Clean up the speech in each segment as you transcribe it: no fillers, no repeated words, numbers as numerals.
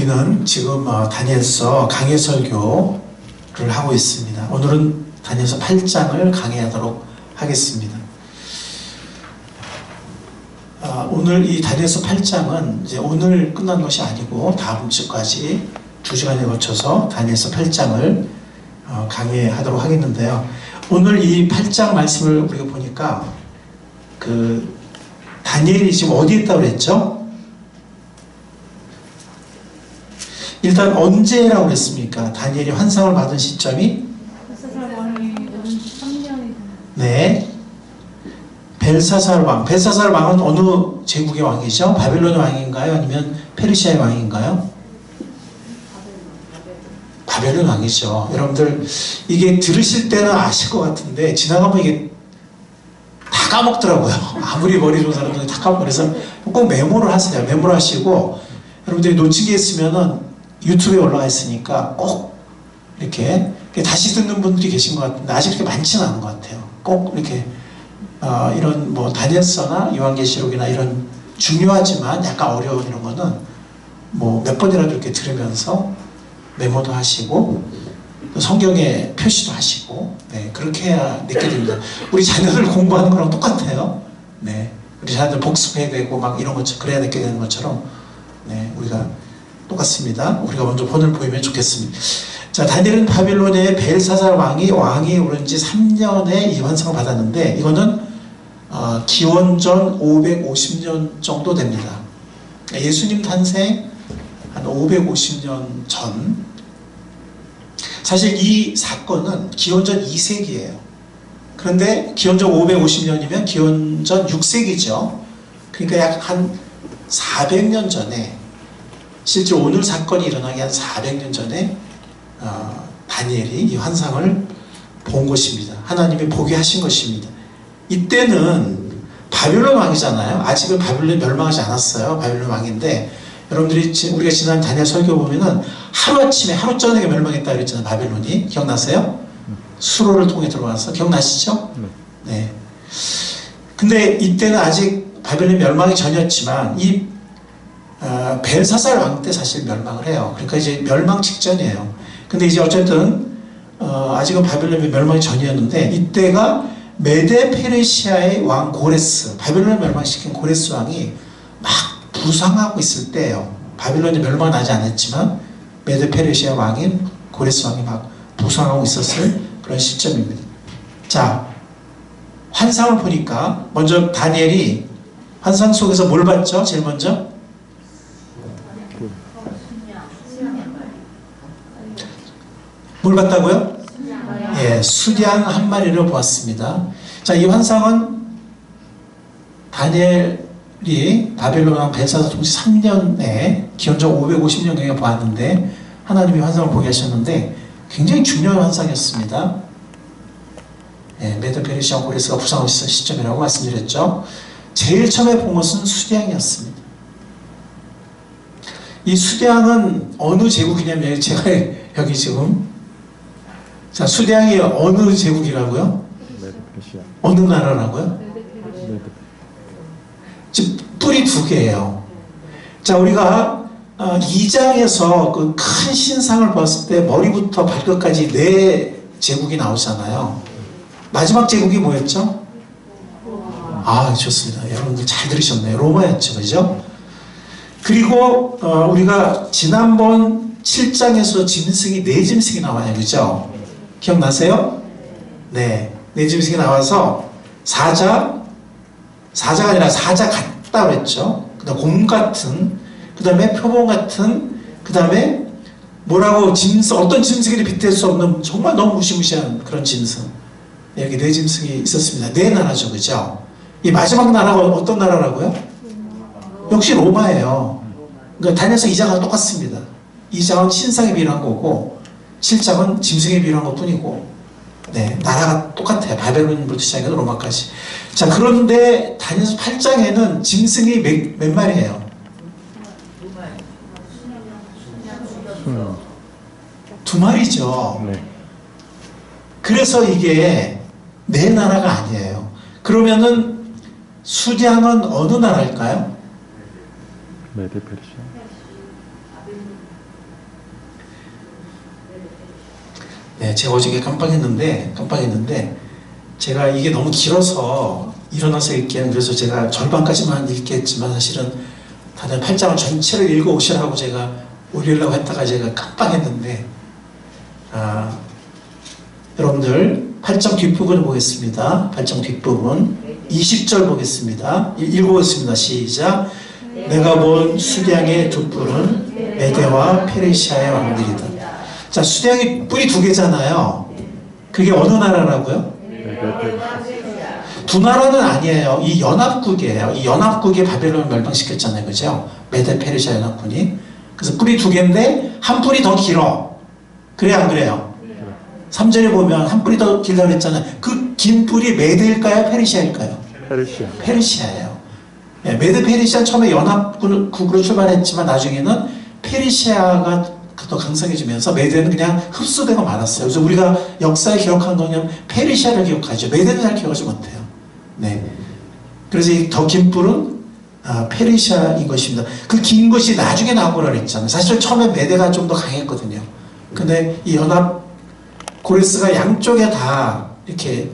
우리는 지금 다니엘서 강해 설교를 하고 있습니다. 오늘은 다니엘서 8장을 강해하도록 하겠습니다. 오늘 이 다니엘서 8장은 이제 오늘 끝난 것이 아니고 다음 주까지 2시간에 걸쳐서 다니엘서 8장을 강해하도록 하겠는데요. 오늘 이 8장 말씀을 우리가 보니까 다니엘이 지금 어디에 있다고 그랬죠? 일단 언제라고 그랬습니까? 다니엘이 환상을 받은 시점이? 네. 벨사살 왕. 벨사살 왕은 어느 제국의 왕이죠? 바벨론의 왕인가요? 아니면 페르시아의 왕인가요? 바벨론 왕이죠. 여러분들 이게 들으실 때는 아실 것 같은데 지나가면 이게 다 까먹더라고요. 아무리 머리 좋은 사람들이 다 까먹고. 그래서 꼭 메모를 하세요. 메모를 하시고 여러분들이 놓친 게 있으면은 유튜브에 올라가 있으니까 꼭 이렇게 다시 듣는 분들이 계신 것 같은데 아직 그렇게 많지는 않은 것 같아요. 꼭 이렇게 이런 뭐 다니엘서나 요한계시록이나 이런 중요하지만 약간 어려운 이런 거는 뭐 몇 번이라도 이렇게 들으면서 메모도 하시고 또 성경에 표시도 하시고 네, 그렇게 해야 늦게 됩니다. 우리 자녀들 공부하는 거랑 똑같아요. 네, 우리 자녀들 복습해야 되고 막 이런 것처럼 그래야 늦게 되는 것처럼 네, 우리가 똑같습니다. 우리가 먼저 본을 보이면 좋겠습니다. 자, 다니엘은 바빌론의 벨사살 왕이 오른 지 3년에 이 환상을 받았는데 이거는 기원전 550년 정도 됩니다. 예수님 탄생 한 550년 전. 사실 이 사건은 기원전 2세기예요. 그런데 기원전 550년이면 기원전 6세기죠. 그러니까 약 한 400년 전에, 실제 오늘 사건이 일어나기 한 400년 전에 다니엘이 이 환상을 본 것입니다. 하나님이 보게 하신 것입니다. 이때는 바빌론 왕이잖아요. 아직은 바빌론이 멸망하지 않았어요. 바빌론 왕인데 여러분들이 우리가 지난 다니엘 설교 보면은 하루아침에 하루 저녁에 멸망했다 그랬잖아요. 바빌론이. 기억나세요? 수로를 통해 들어와서. 기억나시죠? 네. 근데 이때는 아직 바빌론이 멸망이 전이었지만 이 벨사살 왕 때 사실 멸망을 해요. 그러니까 이제 멸망 직전이에요. 근데 이제 어쨌든 아직은 바빌론이 멸망이 전이었는데 이때가 메데 페르시아의 왕 고레스, 바빌론을 멸망시킨 고레스 왕이 막 부상하고 있을 때예요. 바빌론이 멸망하지 않았지만 메데 페르시아 왕인 고레스 왕이 막 부상하고 있었을 그런 시점입니다. 자, 환상을 보니까 먼저 다니엘이 환상 속에서 뭘 봤죠? 제일 먼저? 뭘 봤다고요? 예, 수량 한 마리를 보았습니다. 자, 이 환상은 다니엘이 바벨론 왕 벨사살 통치 3년에 기원전 550년경에 보았는데 하나님이 환상을 보게 하셨는데 굉장히 중요한 환상이었습니다. 예, 메데 페르시아 고레스가 부상하고 있었던 시점이라고 말씀드렸죠. 제일 처음에 본 것은 수량이었습니다. 이 수량은 어느 제국이냐면 제가 여기 지금 자, 수량이 어느 제국이라고요? 어느 나라라고요? 지금 뿔이 두 개예요. 자, 우리가 2장에서 그 큰 신상을 봤을 때 머리부터 발끝까지 4제국이 나오잖아요. 마지막 제국이 뭐였죠? 아, 좋습니다. 여러분들 잘 들으셨네요. 로마였죠. 그죠? 그리고 우리가 지난번 7장에서 짐승이 4짐승이 나와요. 그죠? 기억나세요? 네. 4짐승이 나와서 사자가 아니라 사자 같다 그랬죠. 그 다음 곰 같은, 그 다음에 표범 같은, 그 다음에 뭐라고 어떤 짐승에도 빗댈 수 없는 정말 너무 무시무시한 그런 짐승. 여기 4짐승이 있었습니다. 4나라죠. 그죠? 이 마지막 나라가 어떤 나라라고요? 역시 로마예요. 그러니까 다니엘서 2장하고 똑같습니다. 2장은 신상에 비유한 거고 7장은 짐승에 비유한 것 뿐이고 네, 나라가 똑같아요. 바벨론부터 시작해서 로마까지. 자, 그런데 다니엘서 8장에는 짐승이 몇 마리예요? 2마리죠. 네. 그래서 이게 4나라가 아니에요. 그러면은 수량은 어느 나라일까요? 메데 페르시아. 네, 제가 어저께 깜빡했는데 제가 이게 너무 길어서 일어나서 읽기에는 그래서 제가 절반까지만 읽겠지만 사실은 다른 8장을 전체를 읽어오시라고 제가 올리려고 했다가 제가 깜빡했는데 여러분들 8장 뒷부분을 보겠습니다. 8장 뒷부분 20절 보겠습니다. 읽어보겠습니다. 시작. 내가 본 수량의 두 뿔은 메대와 페르시아의 왕들이다. 자, 수량의 뿔이 두 개잖아요. 그게 어느 나라라고요? 두 나라는 아니에요. 이 연합국이에요. 이 연합국이 바벨론을 멸망시켰잖아요. 그죠? 메대 페르시아 연합군이. 그래서 뿔이 두 개인데 한 뿔이 더 길어. 그래 안 그래요? 3절에 보면 한 뿔이 더 길다고 그랬잖아요. 그 긴 뿔이 메대일까요? 페르시아일까요? 페르시아예요. 네, 메대 페르시아 처음에 연합국으로 출발했지만 나중에는 페르시아가 더 강성해지면서 메대는 그냥 흡수되고 말았어요. 그래서 우리가 역사에 기억한 거는 페르시아를 기억하죠. 메대는 잘 기억하지 못해요. 네. 그래서 이 더 긴 뿔은 페르시아인 것입니다. 그 긴 것이 나중에 나온 거라고 했잖아요. 사실 처음에 메대가 좀 더 강했거든요. 근데 이 연합 고레스가 양쪽에 다 이렇게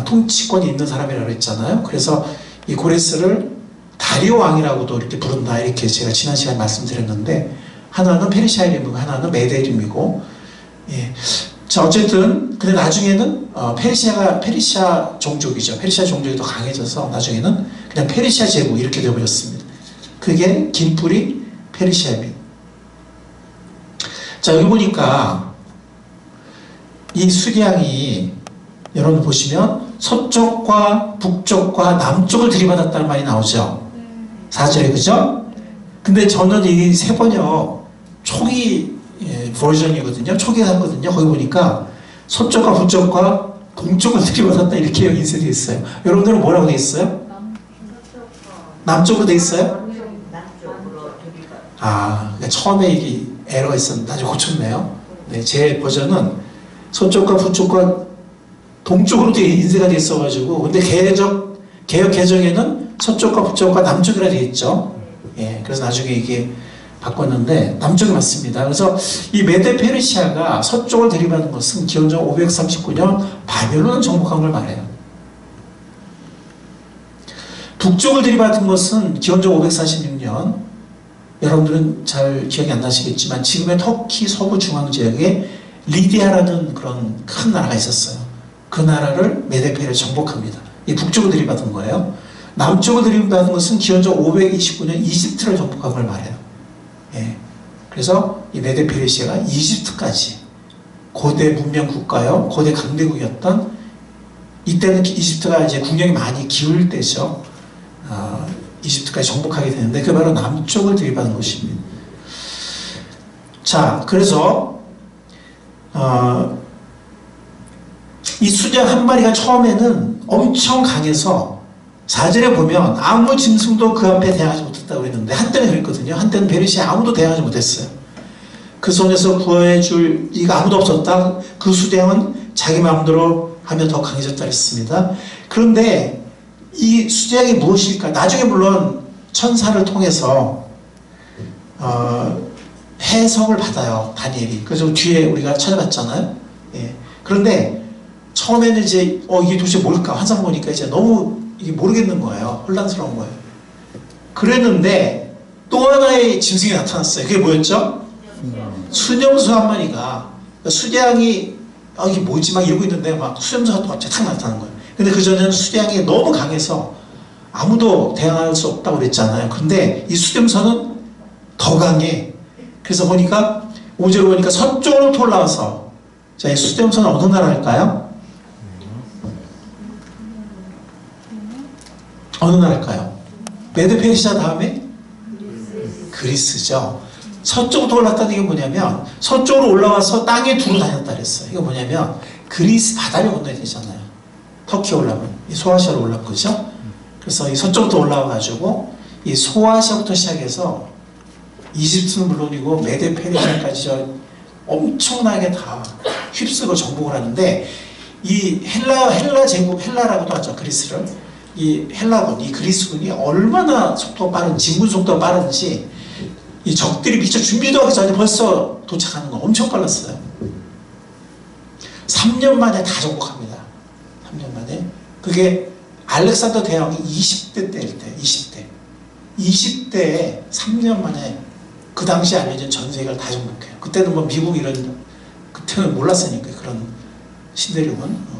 통치권이 있는 사람이라고 했잖아요. 그래서 이 고레스를 다리오 왕이라고도 이렇게 부른다. 이렇게 제가 지난 시간에 말씀드렸는데 하나는 페르시아 이름이고 하나는 메대 이름이고, 예. 자, 어쨌든 근데 나중에는 페르시아 종족이죠. 페르시아 종족이 더 강해져서 나중에는 그냥 페르시아 제국 이렇게 되어버렸습니다. 그게 긴 뿔이 페르시아입니다. 자, 여기 보니까 이 수량이 여러분 보시면 서쪽과 북쪽과 남쪽을 들이받았다는 말이 나오죠. 4절에 그죠? 근데 저는 이 세 번역 초기 버전이거든요. 초기에 샀거든요. 거기 보니까 서쪽과 북쪽과 동쪽을 들이받았다 이렇게 인쇄되어 있어요. 여러분들은 뭐라고 되어 있어요? 남쪽으로 되어 있어요? 그러니까 처음에 이게 에러가 있었는데 나중에 고쳤네요. 네, 제 버전은 서쪽과 북쪽과 동쪽으로 인쇄가 되어 있어가지고, 근데 개혁 개정에는 서쪽과 북쪽과 남쪽이라 되어 있죠. 예, 그래서 나중에 이게 바꿨는데 남쪽이 맞습니다. 그래서 이 메데 페르시아가 서쪽을 들이받은 것은 기원전 539년 바벨론을 정복한 걸 말해요. 북쪽을 들이받은 것은 기원전 546년, 여러분들은 잘 기억이 안 나시겠지만 지금의 터키 서부 중앙 지역에 리디아라는 그런 큰 나라가 있었어요. 그 나라를 메데 페르시아가 정복합니다. 이 북쪽을 들이받은 거예요. 남쪽을 들이받은 것은 기원전 529년 이집트를 정복한 걸 말해요. 예. 그래서 이 메데 페르시아가 이집트까지 고대 문명 국가요, 고대 강대국이었던, 이때는 이집트가 이제 국력이 많이 기울 때죠. 이집트까지 정복하게 되는데 그 바로 남쪽을 들이받은 것입니다. 자, 그래서 이 수장 한 마리가 처음에는 엄청 강해서 4절에 보면 아무 짐승도 그 앞에 대항하지 못했다고 그랬는데 한때는 그랬거든요. 한때는 페르시아 아무도 대항하지 못했어요. 그 손에서 구해줄 이가 아무도 없었다. 그 수장은 자기 마음대로 하면 더 강해졌다 그랬습니다. 그런데 이 수장이 무엇일까? 나중에 물론 천사를 통해서 해석을 받아요. 다니엘이. 그래서 뒤에 우리가 찾아봤잖아요. 예. 그런데 처음에는 이제 이게 도대체 뭘까? 환상 보니까 이제 너무 이게 모르겠는 거예요. 혼란스러운 거예요. 그랬는데 또 하나의 짐승이 나타났어요. 그게 뭐였죠? 수념수 한 마리가, 수량이 이게 뭐지? 막 이러고 있는데 막 수렴수가 또 갑자기 탁 나타나는 거예요. 근데 그전에는 수량이 너무 강해서 아무도 대항할 수 없다고 그랬잖아요. 근데 이 수렴선은 더 강해. 그래서 보니까 5절에 보니까 서쪽으로 올라와서, 자, 이 수렴선은 어느 나라일까요? 어느 나라일까요? 메데 페르시아 다음에 그리스죠. 서쪽으로 올랐다는 게 뭐냐면 서쪽으로 올라와서 땅에 두루 다녔다 그랬어요. 이거 뭐냐면 그리스 바다를 건너야 되잖아요. 터키 올라오면 이 소아시아로 올라온 거죠. 그래서 이 서쪽부터 올라와 가지고 이 소아시아부터 시작해서 이집트는 물론이고 메데 페르시아까지 엄청나게 다 휩쓰고 정복을 하는데, 이 헬라 제국, 헬라라고도 하죠. 그리스를. 이 헬라군, 이 그리스군이 얼마나 속도가 빠른지, 진군 속도가 빠른지, 이 적들이 미처 준비도 하기 전에 벌써 도착하는 거 엄청 빨랐어요. 3년 만에 다 정복합니다. 3년 만에. 그게 알렉산더 대왕이 20대 때일 때, 20대. 20대에 3년 만에 그 당시 알려진 전 세계를 다 정복해요. 그때는 뭐 미국 이런, 그때는 몰랐으니까 그런 신대륙은.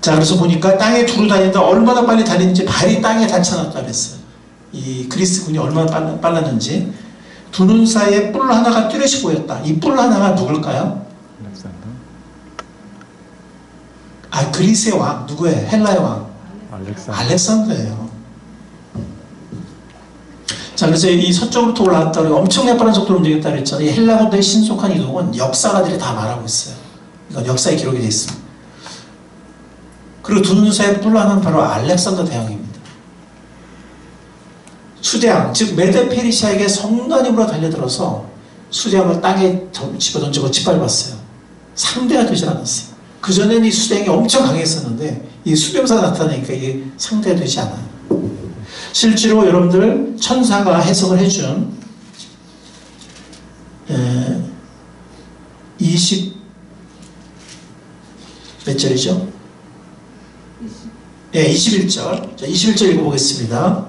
자, 그래서 보니까 땅에 두루 다닌다. 얼마나 빨리 다니는지 발이 땅에 닿지 않았다 그랬어요. 이 그리스군이 얼마나 빨랐는지. 두 눈 사이에 뿔 하나가 뚜렷이 보였다. 이 뿔 하나가 누굴까요? 아, 그리스의 왕. 누구예요? 헬라의 왕. 알렉산더예요. 자, 그래서 이 서쪽으로부터 올라왔다. 엄청나게 빠른 속도로 움직였다 그랬잖아요. 이 헬라 군대의 신속한 이동은 역사가들이 다 말하고 있어요. 이건 역사에 기록이 되어 있습니다. 그리고 두 눈 사이에 뿔 하나는 바로 알렉산더 대왕입니다. 수대왕, 즉 메데 페르시아에게 성난 힘으로 달려들어서 수대왕을 땅에 집어던지고 짓밟았어요. 상대가 되지 않았어요. 그전에는 이 수대왕이 엄청 강했었는데 이 수병사가 나타나니까 이게 상대가 되지 않아요. 실제로 여러분들 천사가 해석을 해준 몇 절이죠? 21절. 자, 21절 읽어보겠습니다.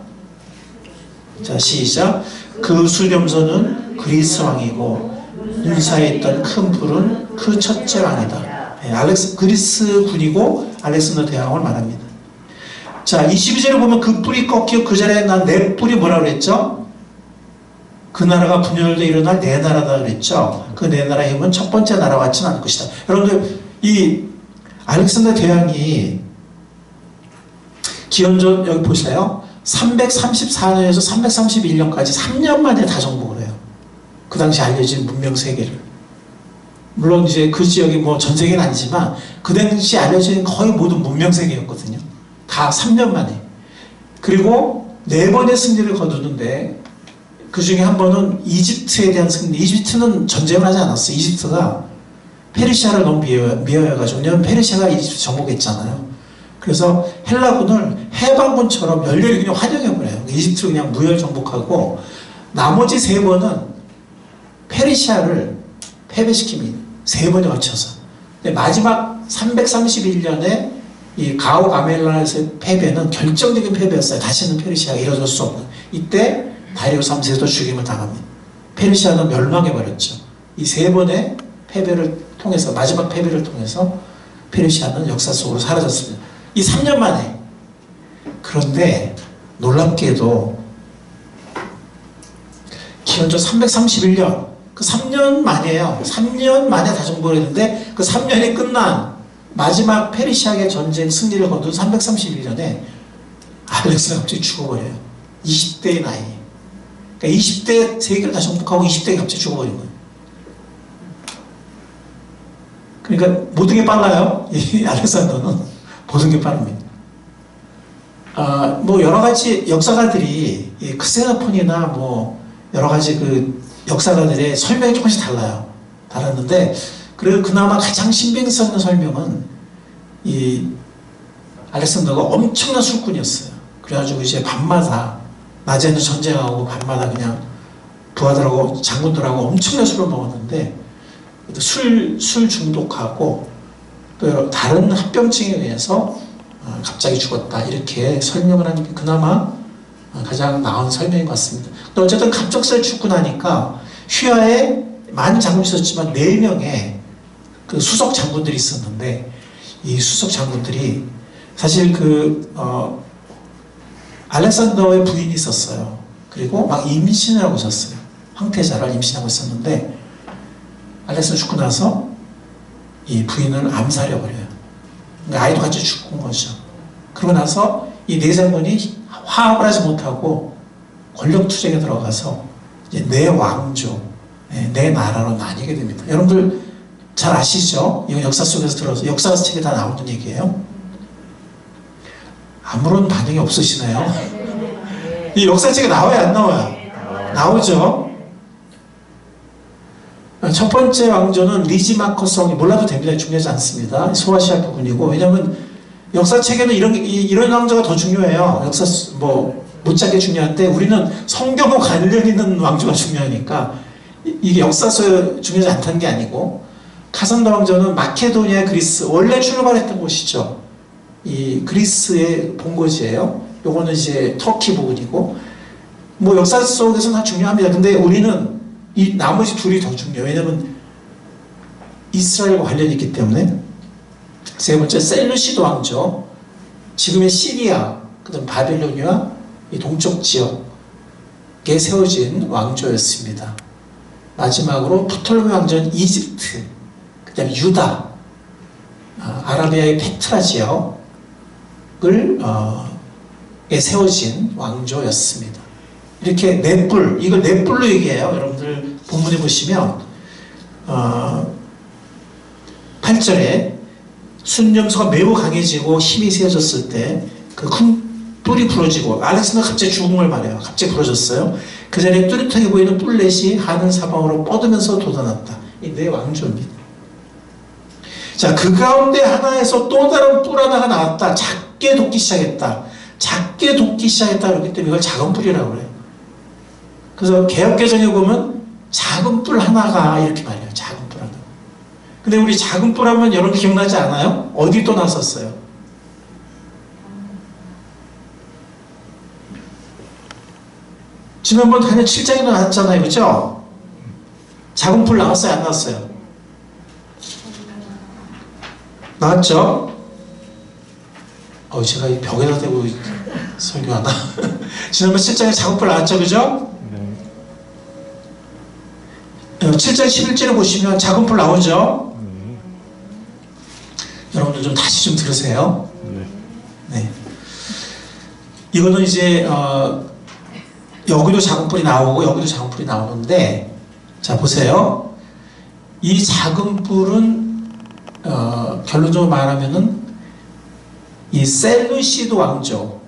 자, 시작. 그 수렴선은 그리스 왕이고 눈 사이에 있던 큰 불은 그 첫째 왕이다. 그리스 군이고 알렉산더 대왕을 말합니다. 자, 22절에 보면 그 뿔이 꺾여 그 자리에 난 내 뿔이 뭐라고 그랬죠? 그 나라가 분열돼 일어날 내 나라다 그랬죠? 그 내 나라의 힘은 첫 번째 나라 같지는 않을 것이다. 여러분들, 이 알렉산더 대왕이 기원전 여기 보실래요? 334년에서 331년까지 3년 만에 다 정복을 해요. 그 당시 알려진 문명 세계를. 물론 이제 그 지역이 뭐 전 세계는 아니지만 그 당시 알려진 거의 모든 문명 세계였거든요. 다 3년 만에. 그리고 4번의 승리를 거두는데 그 중에 한 번은 이집트에 대한 승리. 이집트는 전쟁을 하지 않았어요. 이집트가 페르시아를 너무 미워해가지고. 왜냐면 페르시아가 이집트 정복했잖아요. 그래서 헬라군을 해방군처럼 열렬히 그냥 환영해버려요. 이집트를 그냥 무혈 정복하고 나머지 3번은 페르시아를 패배시킵니다. 3번에 걸쳐서. 근데 마지막 331년에 이 가오 가멜라에서의 패배는 결정적인 패배였어요. 다시는 페르시아가 이뤄질 수 없는. 이때 다리우스 3세도 죽임을 당합니다. 페르시아는 멸망해버렸죠. 이 3번의 패배를 통해서, 마지막 패배를 통해서 페르시아는 역사 속으로 사라졌습니다. 이 3년 만에. 그런데 놀랍게도 기원전 331년, 그 3년 만이에요. 3년 만에 다 정복을 했는데 그 3년이 끝난 마지막 페르시아의 전쟁 승리를 거둔 331년에 알렉산더가 갑자기 죽어버려요. 20대의 나이. 그러니까 20대 세계를 다 정복하고 20대에 갑자기 죽어버린 거예요. 그러니까 모든 게 빨라요. 이 알렉산더는 모든 게 빠릅니다. 뭐 여러 가지 역사가들이 크세노폰이나 뭐 여러 가지 그 역사가들의 설명이 조금씩 달라요. 달랐는데 그래도 그나마 가장 신빙성 있는 설명은 이 알렉산더가 엄청난 술꾼이었어요. 그래가지고 이제 밤마다 낮에는 전쟁하고 밤마다 그냥 부하들하고 장군들하고 엄청난 술을 먹었는데 술 중독하고 또 다른 합병증에 의해서 갑자기 죽었다 이렇게 설명을 하는 게 그나마 가장 나은 설명인 것 같습니다. 또 어쨌든 갑작스레 죽고 나니까 휘하에 많은 장군이 있었지만 4명의 그 수석 장군들이 있었는데 이 수석 장군들이 사실 알렉산더의 부인이 있었어요. 그리고 막 임신을 하고 있었어요. 황태자를 임신하고 있었는데 알렉산더 죽고 나서 이 부인을 암살해버려요. 그러니까 아이도 같이 죽은 거죠. 그러고 나서 이 4장군이 화합을 하지 못하고 권력투쟁에 들어가서 이제 내 왕조, 내 나라로 나뉘게 됩니다. 여러분들 잘 아시죠? 이거 역사 속에서 들어서 역사책에 다 나오는 얘기예요. 아무런 반응이 없으시나요? 이 역사책에 나와요, 안 나와요? 나오죠? 첫 번째 왕조는 리지마커스 왕이 몰라도 됩니다. 중요하지 않습니다. 소아시아 부분이고. 왜냐하면 역사책에는 이런 왕조가 더 중요해요. 역사 못잡게 중요한데 우리는 성경과 관련 있는 왕조가 중요하니까 이게 역사서에 중요하지 않다는 게 아니고 카산더 왕조는 마케도니아, 그리스 원래 출발했던 곳이죠. 이 그리스의 본거지예요. 요거는 이제 터키 부분이고, 뭐 역사 속에서는 다 중요합니다. 근데 우리는 이 나머지 둘이 더 중요해요. 왜냐면 이스라엘과 관련이 있기 때문에. 세 번째, 셀루시드 왕조, 지금의 시리아, 그다음 바빌로니아 이 동쪽 지역에 세워진 왕조였습니다. 마지막으로 프톨레미 왕조는 이집트, 그다음 유다, 아라비아의 페트라 지역을 에 세워진 왕조였습니다. 이렇게 넷불, 이걸 넷불로 얘기해요. 여러분들 본문에 보시면 8절에 순념소가 매우 강해지고 힘이 세워졌을 때 그 큰 뿔이 부러지고, 알렉산더가 갑자기 죽음을 말해요. 갑자기 부러졌어요. 그 자리에 뚜렷하게 보이는 뿔렛이 하늘 사방으로 뻗으면서 돋아났다. 이 네 왕조입니다. 자, 그 가운데 하나에서 또 다른 뿔 하나가 나왔다. 작게 돋기 시작했다. 작게 돋기 시작했다. 그렇기 때문에 이걸 작은 뿔이라고 그래요. 그래서 개역개정에 보면 작은 뿔 하나가 이렇게 말해요. 작은 뿔 하나. 근데 우리 작은 뿔 하면 여러분 기억나지 않아요? 어디 또 나섰어요? 지난번 다니엘 7장에 나왔잖아요. 그죠? 작은 뿔 나왔어요? 안 나왔어요? 나왔죠? 제가 이 벽에다 대고 설교하나? 지난번 7장에 작은 뿔 나왔죠? 그죠? 7장 11절에 보시면 작은 뿔 나오죠? 여러분들 좀 다시 좀 들으세요. 네. 이거는 이제 여기도 작은 뿔이 나오고 여기도 작은 뿔이 나오는데, 자 보세요. 이 작은 뿔은 결론적으로 말하면은 이 셀루시드 왕조,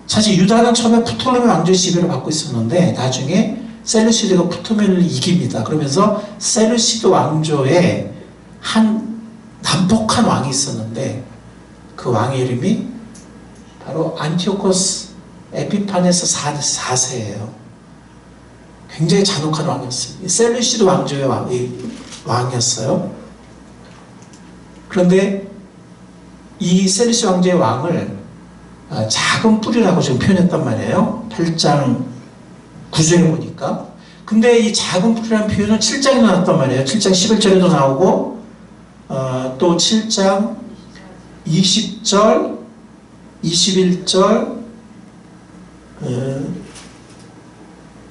사실 유다는 처음에 프톨레미 왕조의 지배를 받고 있었는데 나중에 셀루시드가 프토멜을 이깁니다. 그러면서 셀루시드 왕조에 한 난폭한 왕이 있었는데 그 왕의 이름이 바로 안티오코스 에피파네스 4세예요. 굉장히 잔혹한 왕이었습니다. 셀루시드 왕조의 왕이었어요. 그런데 이 셀루시드 왕조의 왕을 작은 뿔이라고 지금 표현했단 말이에요. 8장 9절에 보니까. 근데 이 작은 뿔이라는 표현은 7장에 나왔단 말이에요. 7장 11절에도 나오고 또 7장 20절, 21절,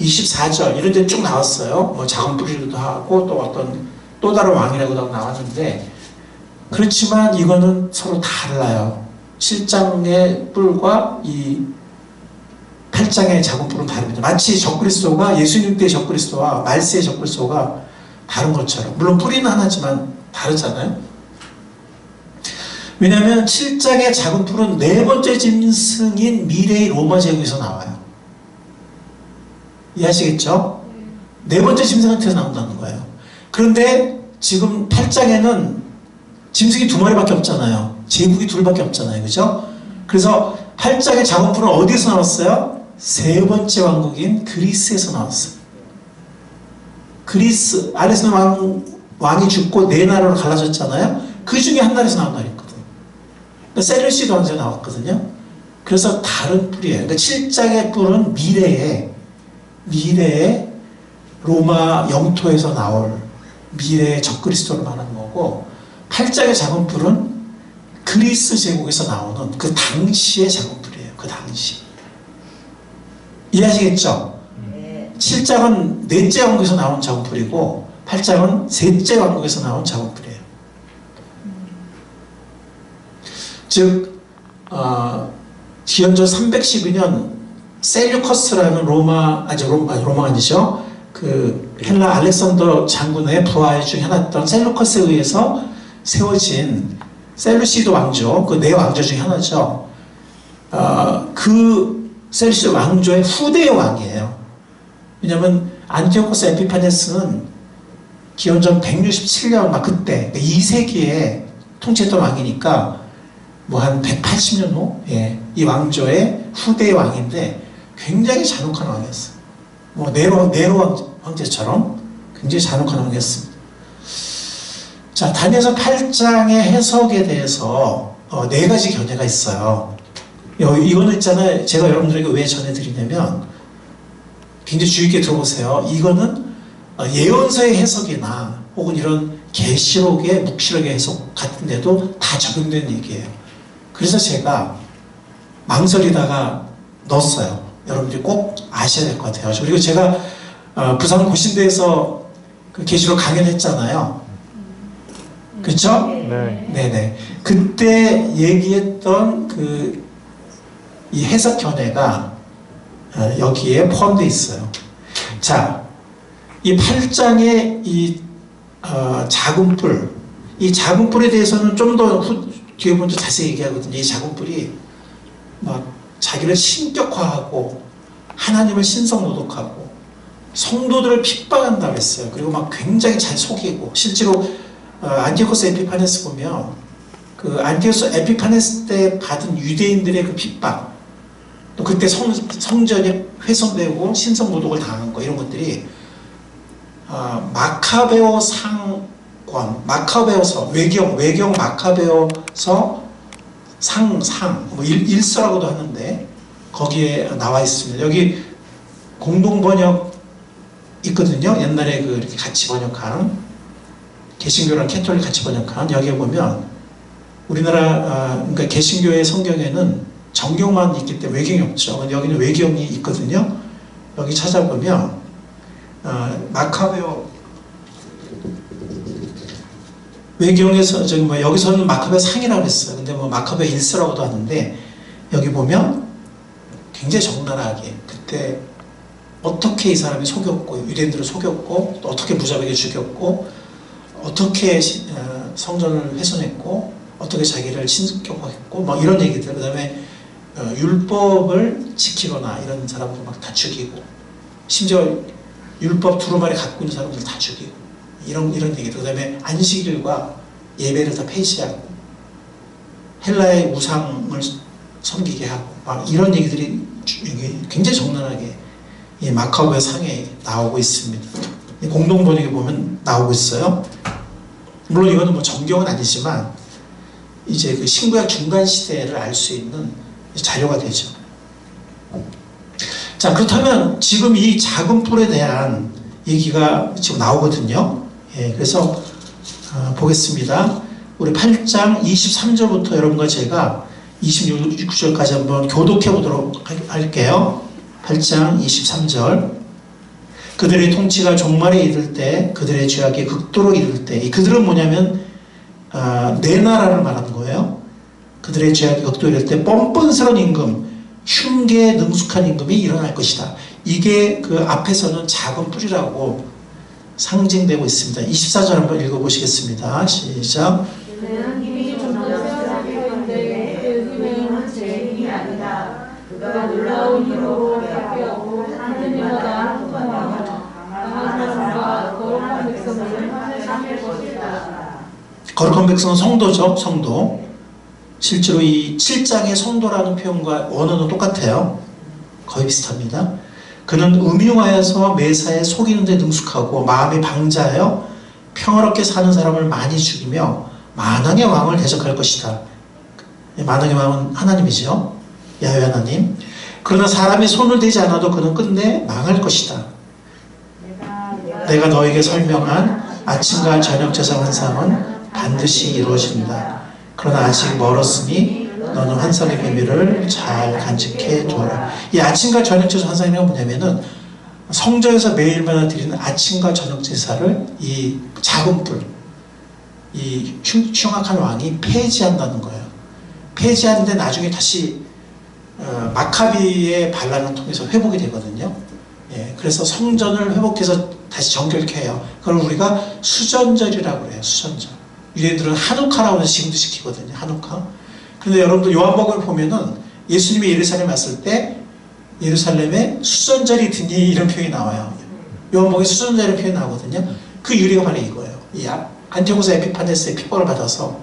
24절 이런 데 쭉 나왔어요. 뭐 작은 뿔이기도 하고 또 어떤 또 다른 왕이라고도 나왔는데, 그렇지만 이거는 서로 달라요. 7장의 뿔과 이 8장의 작은 뿔은 다릅니다. 마치 적그리스도가 예수님 때의 적그리스도와 말세의 적그리스도가 다른 것처럼. 물론 뿌리는 하나지만 다르잖아요. 왜냐하면 7장의 작은 뿔은 네 번째 짐승인 미래의 로마 제국에서 나와요. 이해하시겠죠? 네 번째 짐승한테서 나온다는 거예요. 그런데 지금 8장에는 짐승이 2마리밖에 없잖아요. 제국이 2밖에 없잖아요. 그죠? 그래서 8장의 작은 뿔은 어디에서 나왔어요? 세 번째 왕국인 그리스에서 나왔어요. 그리스, 알렉산더 왕이 죽고 네 나라로 갈라졌잖아요. 그 중에 한 나라에서 나온 나라였거든요. 그러니까 셀루시드 왕조가 나왔거든요. 그래서 다른 뿔이에요. 그러니까 7장의 뿔은 미래의 로마 영토에서 나올 미래의 적그리스도를 말하는 거고, 8장의 작은 뿔은 그리스 제국에서 나오는 그 당시의 작은 뿔이에요. 그 당시. 이해하시겠죠? 7장은 넷째 왕국에서 나온 작은 뿔이고 8장은 셋째 왕국에서 나온 작은 뿔이에요. 즉 기원전 312년 셀류커스라는 로마가 아니죠. 그 헬라 알렉산더 장군의 부하 중에 하나였던 셀루커스에 의해서 세워진 셀루시드 왕조, 그 네 왕조 중에 하나죠. 그 셀루시드 왕조의 후대의 왕이에요. 왜냐하면 안티오코스 에피파네스는 기원전 167년 막 그때 2세기에 통치했던 왕이니까 뭐 한 180년 후, 이 왕조의 후대의 왕인데 굉장히 잔혹한 왕이었어요. 뭐 네로 황제처럼 굉장히 잔혹한 왕이었습니다. 자, 다니엘서 8장의 해석에 대해서 네 가지 견해가 있어요. 이거는 있잖아요. 제가 여러분들에게 왜 전해드리냐면 굉장히 주의 깊게 들어보세요. 이거는 예언서의 해석이나 혹은 이런 계시록의 묵시록의 해석 같은데도 다 적용되는 얘기예요. 그래서 제가 망설이다가 넣었어요. 여러분들이 꼭 아셔야 될 것 같아요. 그리고 제가 부산 고신대에서 그 계시록 강연했잖아요. 그렇죠? 네. 네네. 그때 얘기했던 이 해석 견해가 여기에 포함되어 있어요. 자, 이 8장의 이 작은 뿔, 이 작은 뿔에 대해서는 좀 더 뒤에 보면 자세히 얘기하거든요. 이 작은 뿔이 막 자기를 신격화하고 하나님을 신성모독하고 성도들을 핍박한다고 했어요. 그리고 막 굉장히 잘 속이고, 실제로 안티오코스 에피파네스 보면 그 안티오코스 에피파네스 때 받은 유대인들의 그 핍박, 또 그때 성전이 훼손되고 신성모독을 당한 거, 이런 것들이 마카베오 상권, 마카베오서, 외경 마카베오서 뭐 일서라고도 하는데 거기에 나와 있습니다. 여기 공동 번역 있거든요. 옛날에 이렇게 같이 번역한, 개신교랑 캐톨릭 같이 번역한, 여기에 보면 우리나라 그러니까 개신교의 성경에는 정경만 있기 때문에 외경이 없죠. 근데 여기는 외경이 있거든요. 여기 찾아보면 마카베오 외경에서 여기서는 마카베오 상이라고 했어요. 근데 마카베오 일서라고도 하는데, 여기 보면 굉장히 적나라하게 그때 어떻게 이 사람이 속였고, 유대인들을 속였고, 또 어떻게 무자비하게 죽였고, 어떻게 성전을 훼손했고, 어떻게 자기를 신격화했고, 막 이런 얘기들. 그 다음에 율법을 지키거나 이런 사람들 막 다 죽이고, 심지어 율법 두루마리 갖고 있는 사람들 다 죽이고, 이런 얘기들. 그 다음에 안식일과 예배를 다 폐지하고, 헬라의 우상을 섬기게 하고, 막 이런 얘기들이 굉장히 적나라하게 이 마카베오 상에 나오고 있습니다. 공동 번역에 보면 나오고 있어요. 물론 이거는 정경은 아니지만 이제 그 신구약 중간 시대를 알 수 있는 자료가 되죠. 자, 그렇다면 지금 이 작은 뿔에 대한 얘기가 지금 나오거든요. 예, 그래서 보겠습니다. 우리 8장 23절부터 여러분과 제가 26절까지 한번 교독해 보도록 할게요. 8장 23절. 그들의 통치가 종말에 이를 때, 그들의 죄악이 극도로 이를 때, 이 그들은 뭐냐면 네 나라를 말하는 거예요. 그들의 죄악이 극도로 이를 때 뻔뻔스러운 임금, 흉계에 능숙한 임금이 일어날 것이다. 이게 그 앞에서는 작은 뿔이라고 상징되고 있습니다. 24절 한번 읽어보시겠습니다. 시작. 그는 힘이 좀더 세워나가는데 그 힘은 제 힘이 아니다. 그가 놀라운 힘으로 바뀌었고 하늘마다 통하며 강한 사람과 거룩한 백성을 삼킬 것이다. 거룩한 백성은 성도죠. 성도. 실제로 이 7장의 성도라는 표현과 원어는 똑같아요. 거의 비슷합니다. 그는 음흉하여서 매사에 속이는 데 능숙하고 마음이 방자하여 평화롭게 사는 사람을 많이 죽이며 만왕의 왕을 대적할 것이다. 만왕의 왕은 하나님이죠. 야훼 하나님. 그러나 사람이 손을 대지 않아도 그는 끝내 망할 것이다. 내가 너에게 설명한 아침과 저녁 제사 환상은 반드시 이루어진다. 그러나 아직 멀었으니 너는 환상의 비밀을 잘 간직해 두어라. 이 아침과 저녁 제사 환상이란 뭐냐면은 성전에서 매일마다 드리는 아침과 저녁 제사를 이 작은 뿔, 이 흉악한 왕이 폐지한다는 거예요. 폐지하는데 나중에 다시 마카비의 반란을 통해서 회복이 되거든요. 예, 그래서 성전을 회복해서 다시 정결케 해요. 그걸 우리가 수전절이라고 그래요. 수전절. 유대인들은 하누카라고 해서 지금도 지키거든요. 하누카. 그런데 여러분들 요한복음을 보면은 예수님이 예루살렘에 왔을 때 예루살렘에 수전절이 드니 이런 표현이 나와요. 요한복음에 수전절의 표현이 나오거든요. 그 유래가 바로 이거예요. 이 안티오코스 에피파네스의 핍박을 받아서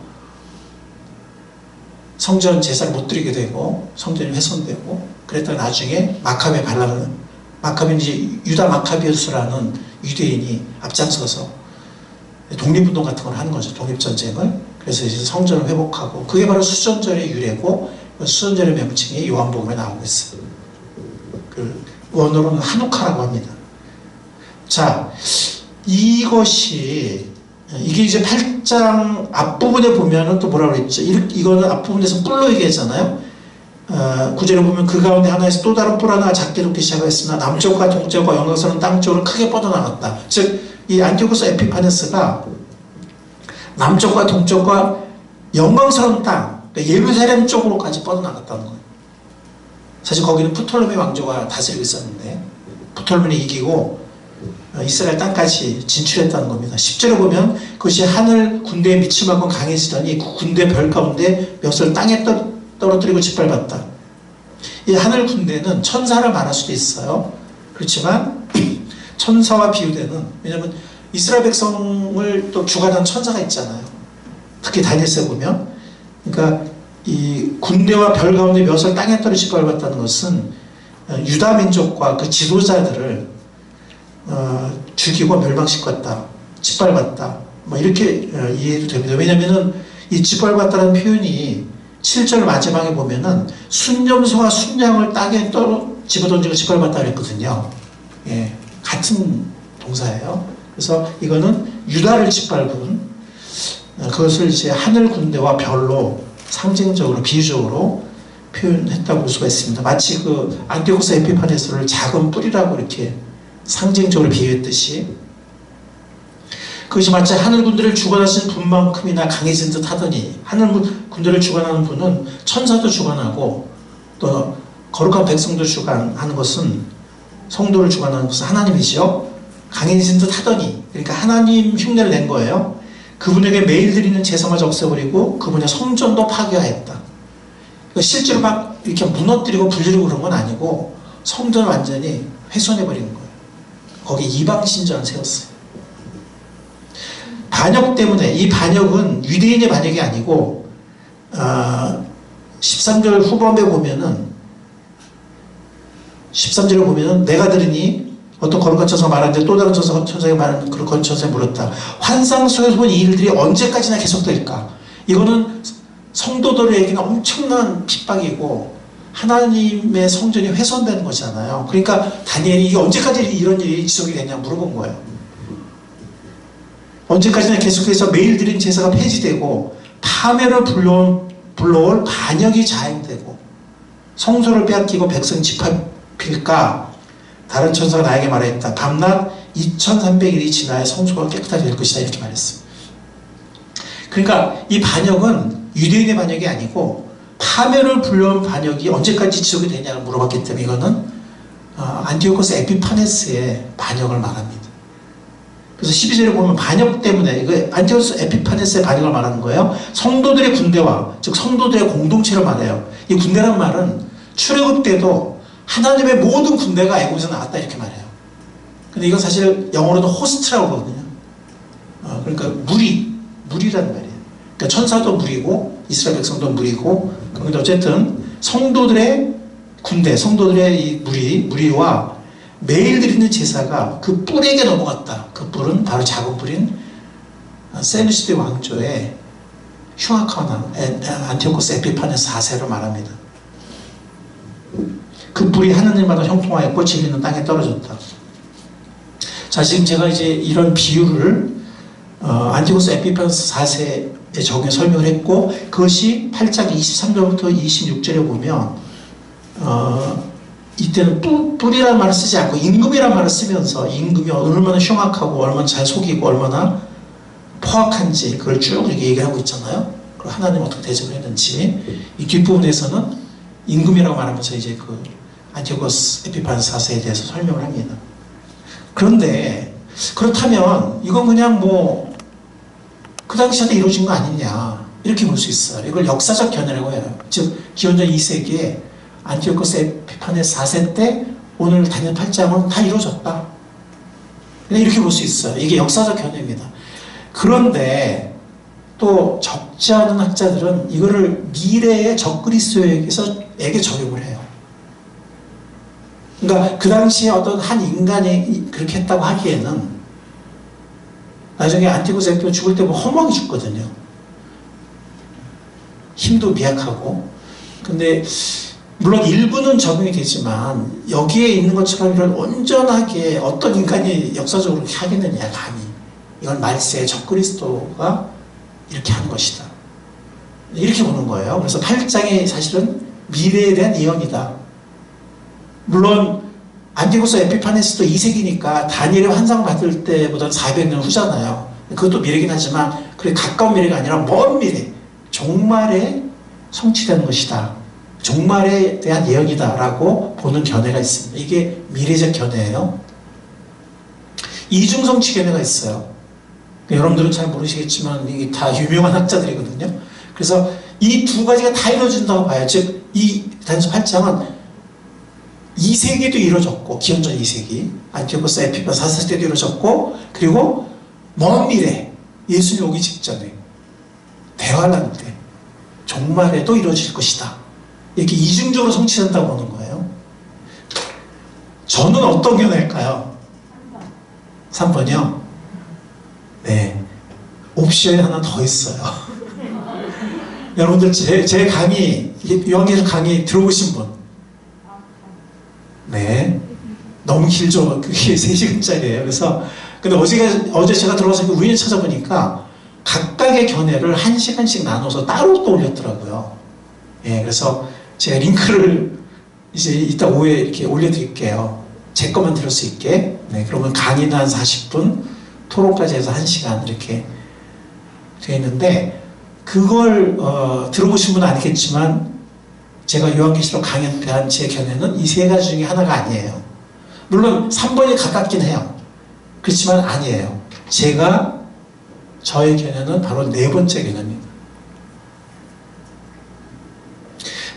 성전 제사를 못 드리게 되고 성전이 훼손되고 그랬다가 나중에 마카베 반란은 마카베는 이제 유다 마카비우스라는 유대인이 앞장서서 독립운동 같은 걸 하는 거죠. 독립전쟁을. 그래서 이제 성전을 회복하고, 그게 바로 수전절의 유래고, 수전절의 명칭이 요한복음에 나오고 있어요. 그 원어로는 한우카라고 합니다. 자, 이게 이제 8장 앞부분에 보면은 또 뭐라고 그랬죠? 이거는 앞부분에서 뿔로 얘기했잖아요. 9절에 보면 그 가운데 하나에서 또 다른 뿔 하나가 작게 돋기 시작했으나 남쪽과 동쪽과 영광스러운 땅 쪽으로 크게 뻗어나갔다. 즉, 이 안티오코스 에피파네스가 남쪽과 동쪽과 영광스러운 땅, 그러니까 예루살렘 쪽으로까지 뻗어나갔다는 거예요. 사실 거기는 프톨레미 왕조가 다스리고 있었는데, 프톨레미는 이기고 이스라엘 땅까지 진출했다는 겁니다. 10절에 보면 그것이 하늘 군대의 밑을만큼 강해지더니 그 군대 별 가운데 몇을 땅에 떨어뜨리고 짓밟았다. 이 하늘 군대는 천사를 말할 수도 있어요. 그렇지만 천사와 비유되는, 왜냐하면 이스라엘 백성을 또 주관하는 천사가 있잖아요. 특히 다니엘서에 보면, 그러니까 이 군대와 별 가운데 몇을 땅에 떨어 짓밟았다는 것은 유다 민족과 그 지도자들을 죽이고 멸망시켰다, 짓밟았다, 뭐 이렇게 이해도 됩니다. 왜냐하면은 이 짓밟았다는 표현이 7절 마지막에 보면은 순념소와 순양을 땅에 집어던지고 짓밟았다 그랬거든요. 예, 같은 동사예요. 그래서 이거는 유다를 짓밟은, 그것을 이제 하늘 군대와 별로 상징적으로 비유적으로 표현했다고 볼 수가 있습니다. 마치 그 안티오코스 에피파네스를 작은 뿔이라고 이렇게 상징적으로 비유했듯이, 그것이 마치 하늘 군대를 주관하신 분만큼이나 강해진 듯 하더니, 하늘 군대를 주관하는 분은 천사도 주관하고 또 거룩한 백성도 주관하는 것은, 성도를 주관하는 것은 하나님이죠. 강해진 듯 하더니, 그러니까 하나님 흉내를 낸 거예요. 그분에게 매일 드리는 제사마저 없애버리고 그분의 성전도 파괴하였다. 그러니까 실제로 막 이렇게 무너뜨리고 불지르고 그런 건 아니고 성전을 완전히 훼손해버리는 거예요. 거기에 이방 신전을 세웠어요. 반역 때문에, 이 반역은 유대인의 반역이 아니고 13절 후반부에 보면은, 13절에 보면은 내가 들으니 어떤 거룩한 천사가 말하는데 또 다른 천사가 말하는 그런 거룩한 천사가 물었다. 환상 속에서 본 이 일들이 언제까지나 계속될까? 이거는 성도들에게는 엄청난 핍박이고 하나님의 성전이 훼손되는 거잖아요. 그러니까 다니엘이 이게 언제까지 이런 일이 지속이 되냐 물어본 거예요. 언제까지나 계속해서 매일 드린 제사가 폐지되고 파멸을 불러올 반역이 자행되고 성소를 빼앗기고 백성 짓밟힐까? 다른 천사가 나에게 말했다. 밤낮 2300일이 지나야 성소가 깨끗하게 될 것이다. 이렇게 말했어. 그러니까 이 반역은 유대인의 반역이 아니고 파멸을 불러온 반역이 언제까지 지속이 되냐고 물어봤기 때문에 이거는 안티오코스 에피파네스의 반역을 말합니다. 그래서 12절에 보면 반역 때문에, 이거 안티오코스 에피파네스의 반역을 말하는 거예요. 성도들의 군대와, 즉 성도들의 공동체를 말해요. 이 군대란 말은 출애굽 때도 하나님의 모든 군대가 애굽에서 나왔다 이렇게 말해요. 근데 이건 사실 영어로도 호스트라고 하거든요. 그러니까 무리라는 말이에요. 그러니까 천사도 무리고 이스라엘 백성도 무리고, 그런데 어쨌든 성도들의 군대, 성도들의 이 무리와 매일 드리는 제사가 그 뿔에게 넘어갔다. 그 뿔은 바로 작은 뿔인 셀루시드 왕조의 흉악한 안티오코스 에피파네스 4세를 말합니다. 그 뿔이 하느님마다 형통하였고 진리는 땅에 떨어졌다. 자, 지금 제가 이제 이런 비유를 안티오코스 에피파네스 4세에 적용해 설명을 했고, 그것이 8장 23절부터 26절에 보면 이때는 뿔이라는 말을 쓰지 않고 임금이라는 말을 쓰면서, 임금이 얼마나 흉악하고 얼마나 잘 속이고 얼마나 포악한지 그걸 쭉 이렇게 얘기를 하고 있잖아요. 그리고 하나님 어떻게 대접을 했는지. 이 뒷부분에서는 임금이라고 말하면서 이제 그 안티오코스 에피파네스 4세에 대해서 설명을 합니다. 그런데 그렇다면 이건 그냥 뭐 그 당시에 이루어진 거 아니냐 이렇게 볼 수 있어요. 이걸 역사적 견해라고 해요. 즉 기원전 2세기에 안티오코스 에피파네스 4세 때 오늘 다니엘 8장은 다 이루어졌다. 그냥 이렇게 볼 수 있어요. 이게 역사적 견해입니다. 그런데 또 적지 않은 학자들은 이거를 미래의 적그리스도에게 적용을 해요. 그러니까 그 당시에 어떤 한 인간이 그렇게 했다고 하기에는 나중에 안티고스 에피판 죽을 때 뭐 허무하게 죽거든요. 힘도 미약하고. 근데 물론 일부는 적용이 되지만 여기에 있는 것처럼 이런 온전하게 어떤 인간이 역사적으로 이렇게 하겠느냐, 감히. 이건 말세 적그리스도가 이렇게 하는 것이다. 이렇게 보는 거예요. 그래서 8장이 사실은 미래에 대한 예언이다. 물론 안티고스 에피파네스도 2세기니까 다니엘의 환상 받을 때보다는 400년 후잖아요. 그것도 미래긴 하지만 그게 가까운 미래가 아니라 먼 미래, 종말에 성취되는 것이다. 종말에 대한 예언이다 라고 보는 견해가 있습니다. 이게 미래적 견해예요. 이중성취 견해가 있어요. 여러분들은 잘 모르시겠지만 이게 다 유명한 학자들이거든요. 그래서 이 두 가지가 다 이루어진다고 봐요. 즉 이 다니엘서 8장은 2세기도 이루어졌고, 기원전 2세기 안티오코스 에피판 4세기 때도 이루어졌고, 그리고 먼 미래 예수님 오기 직전에 대환란 때 종말에도 이루어질 것이다. 이렇게 이중적으로 성취된다고 보는 거예요. 저는 어떤 견해일까요? 3번이요? 네, 옵션이 하나 더 있어요. 여러분들 제 강의, 요한계시록 강의 들어보신 분? 네, 너무 길죠. 그게 3시간짜리예요. 그래서 근데 어제 제가 들어와서 우연히 찾아보니까 각각의 견해를 1시간씩 나눠서 따로 또 올렸더라고요. 예, 그래서 제가 링크를 이제 이따 오후에 이렇게 올려드릴게요. 제 것만 들을 수 있게. 네, 그러면 강의는 한 40분, 토론까지 해서 1시간 이렇게 되어 있는데, 그걸 들어보신 분은 아니겠지만 제가 요한계시록 강의에 대한 제 견해는 이 세 가지 중에 하나가 아니에요. 물론 3번이 가깝긴 해요. 그렇지만 아니에요. 저의 견해는 바로 네 번째 견해입니다.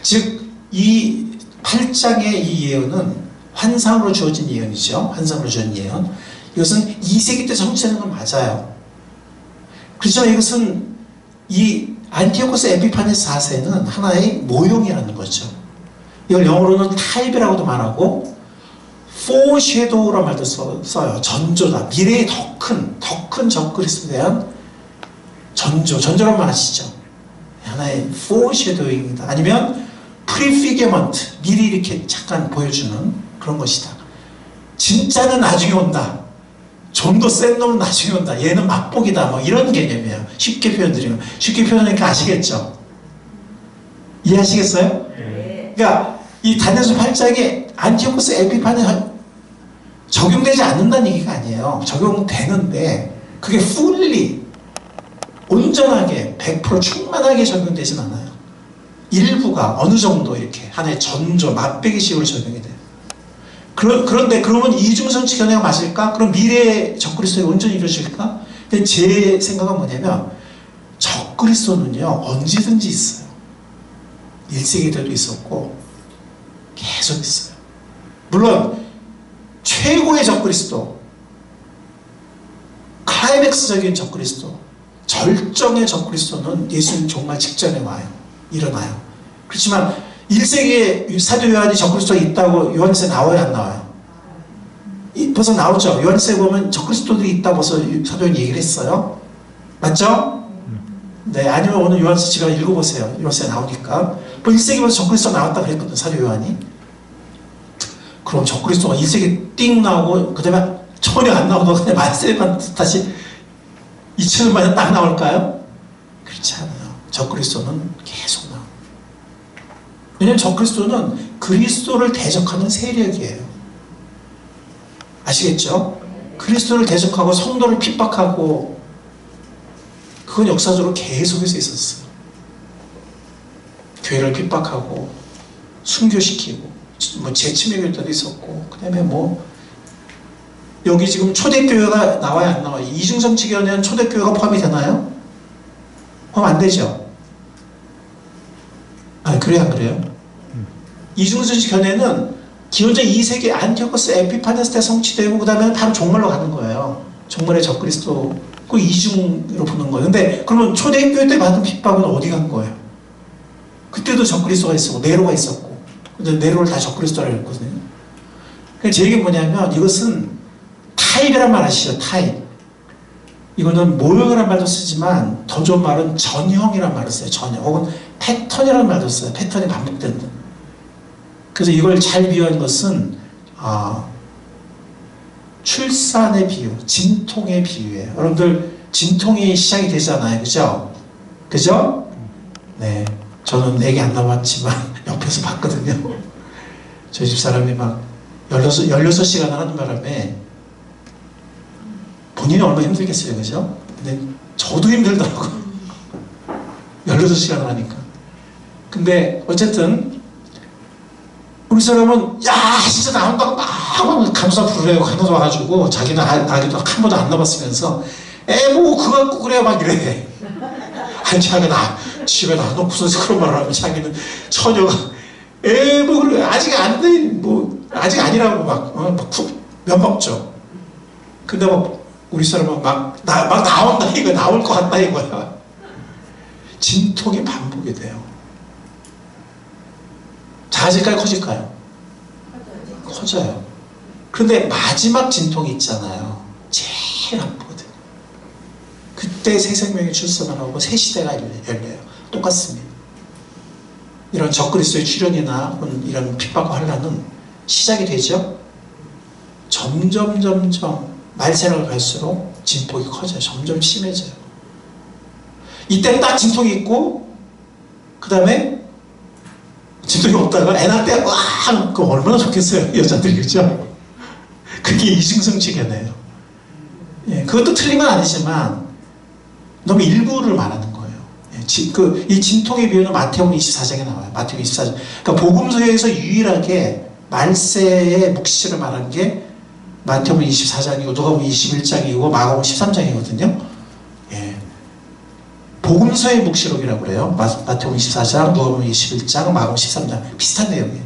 즉, 이 8장의 이 예언은 환상으로 주어진 예언이죠. 환상으로 주어진 예언. 이것은 2세기 때 성취되는 건 맞아요. 그렇지만 이것은 이 안티오코스 에피파네스 4세는 하나의 모형이라는 거죠. 이걸 영어로는 타입이라고도 말하고 foreshadow라는 말도 써요. 전조다. 미래의 더 큰 적그리스도에 대한 전조란 말 아시죠? 하나의 foreshadowing이다. 아니면 prefigurement, 미리 이렇게 잠깐 보여주는 그런 것이다. 진짜는 나중에 온다. 좀 더 센 놈은 나중에 온다. 얘는 맛보기다. 뭐 이런 개념이에요. 쉽게 표현드리면. 쉽게 표현하니까 아시겠죠? 이해하시겠어요? 네. 그러니까 이 다니엘서 8장에 안티오코스 에피판에 적용되지 않는다는 얘기가 아니에요. 적용되는데 그게 fully 온전하게 100% 충만하게 적용되진 않아요. 일부가 어느 정도 이렇게 하나의 전조, 맛배기식으로 적용이 돼요. 그런데 그러면 이중성취 견해가 맞을까? 그럼 미래의 적그리스도가 온전히 이루어질까? 근데 제 생각은 뭐냐면 적그리스도는요 언제든지 있어요. 1세기 때도 있었고 계속 있어요. 물론 최고의 적그리스도, 클라이맥스적인 적그리스도, 절정의 적그리스도는 예수님 종말 직전에 와요. 일어나요. 그렇지만 1세기에 사도 요한이 적그리스도가 있다고 요한일서에 나와요, 안 나와요? 벌써 나오죠. 요한일서에 보면 적그리스도들이 있다고 벌써 사도 요한이 얘기를 했어요. 맞죠? 네, 아니면 오늘 요한일서 집에 읽어보세요. 요한일서에 나오니까. 뭐 1세기부터 적그리스도가 나왔다 그랬거든, 사도 요한이. 그럼 적그리스도가 1세기 띵 나오고 그 다음에 전혀 안 나오고 그냥 말세만 다시 2000년 만에 딱 나올까요? 그렇지 않아요. 적그리스도는 계속 나와요. 왜냐하면 적그리스도는 그리스도를 대적하는 세력이에요. 아시겠죠? 그리스도를 대적하고 성도를 핍박하고 그건 역사적으로 계속해서 있었어요. 교회를 핍박하고 순교시키고 뭐 재침입일 때도 있었고 그 다음에 뭐 여기 지금 초대교회가 나와요 안 나와요? 이중성취 견해는 초대교회가 포함이 되나요? 포함 안 되죠? 아 그래요 안 그래요? 이중성취 견해는 기원전 2세기 안티오코스 에피파네스 때 성취되고 그 다음에 바로 종말로 가는 거예요. 종말의 적그리스도 그 이중으로 보는 거예요. 근데 그러면 초대교회 때 받은 핍박은 어디 간 거예요? 그때도 적그리스도가 있었고 네로가 있었고 근데 네로를 다 적그리스도라고 했거든요. 그러니까 제 얘기는 뭐냐면 이것은 타입이란 말 아시죠? 타입. 이거는 모형이라는 말도 쓰지만 더 좋은 말은 전형이라는 말을 써요. 전형 혹은 패턴이라는 말도 써요. 패턴이 반복된다. 그래서 이걸 잘 비유한 것은 출산의 비유, 진통의 비유예요. 여러분들 진통이 시작이 되잖아요. 그죠? 그죠? 네. 저는 애기 안 낳았지만 옆에서 봤거든요. 저희 집 사람이 막 16시간을 하는 바람에 본인이 얼마나 힘들겠어요. 그죠? 근데 저도 힘들더라고. 16시간을 하니까. 근데 어쨌든 우리 사람은 야 진짜 나온다고 막 간호사 부르래요. 간호사 와가지고 자기는 아기도 한 번도 안 낳았으면서 뭐 그거 갖고 그래 막 이래. 아니 자기가 집에 놔놓고서 그런 말을 하면 자기는 처녀가 뭐 그래 아직 안 된 뭐 아직 아니라고 면 먹죠. 근데 뭐 우리 사람은 막 나온다 이거 나올 것 같다 이거야. 진통이 반복이 돼요. 작아질까요? 커질까요? 커져요. 그런데 마지막 진통이 있잖아요. 제일 아프거든요. 그때 새 생명이 출산을 하고 새 시대가 열려요. 똑같습니다. 이런 적그리스도의 출현이나 이런 핍박과 환난은 시작이 되죠. 점점 말세를 갈수록 진폭이 커져요. 점점 심해져요. 이때는 딱 진통이 있고 그 다음에 진통이 없다가 애 낳을 때 와! 그 얼마나 좋겠어요. 여자들이 그죠? 그게 이중성치 견해예요. 예, 그것도 틀린 건 아니지만 너무 일부를 말하는 거예요. 예, 이 진통의 비유는 마태복음 24장에 나와요. 마태복음 24장. 그러니까 복음서에서 유일하게 말세의 묵시를 말한 게 마태복음 24장이고 누가복음 21장이고 마가복음 13장이거든요. 예. 복음서의 묵시록이라고 그래요. 마태복음 24장, 누가복음 21장, 마가복음 13장 비슷한 내용이에요.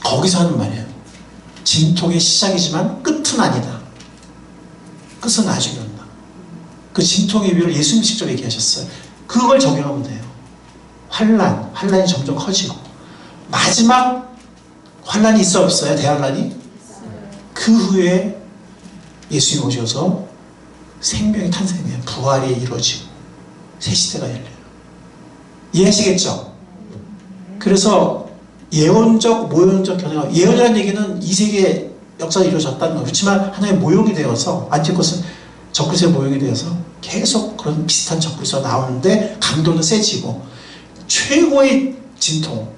거기서 하는 말이에요. 진통의 시작이지만 끝은 아니다. 끝은 나중에 온다. 그 진통의 비유를 예수님 직접 얘기하셨어요. 그걸 적용하면 돼요. 환난이 점점 커지고 마지막 환난이 있어 없어요? 대환란이? 그 후에 예수님 오셔서 생명이 탄생해요. 부활이 이루어지고 새 시대가 열려요. 이해하시겠죠? 그래서 예언적, 모형적 견해가 예언이라는 얘기는 이 세계 역사가 이루어졌다는 거예요. 그렇지만 하나의 모형이 되어서 안티고스는 적그리스도의 모형이 되어서 계속 그런 비슷한 적그리스도가 나오는데 강도는 세지고 최고의 진통,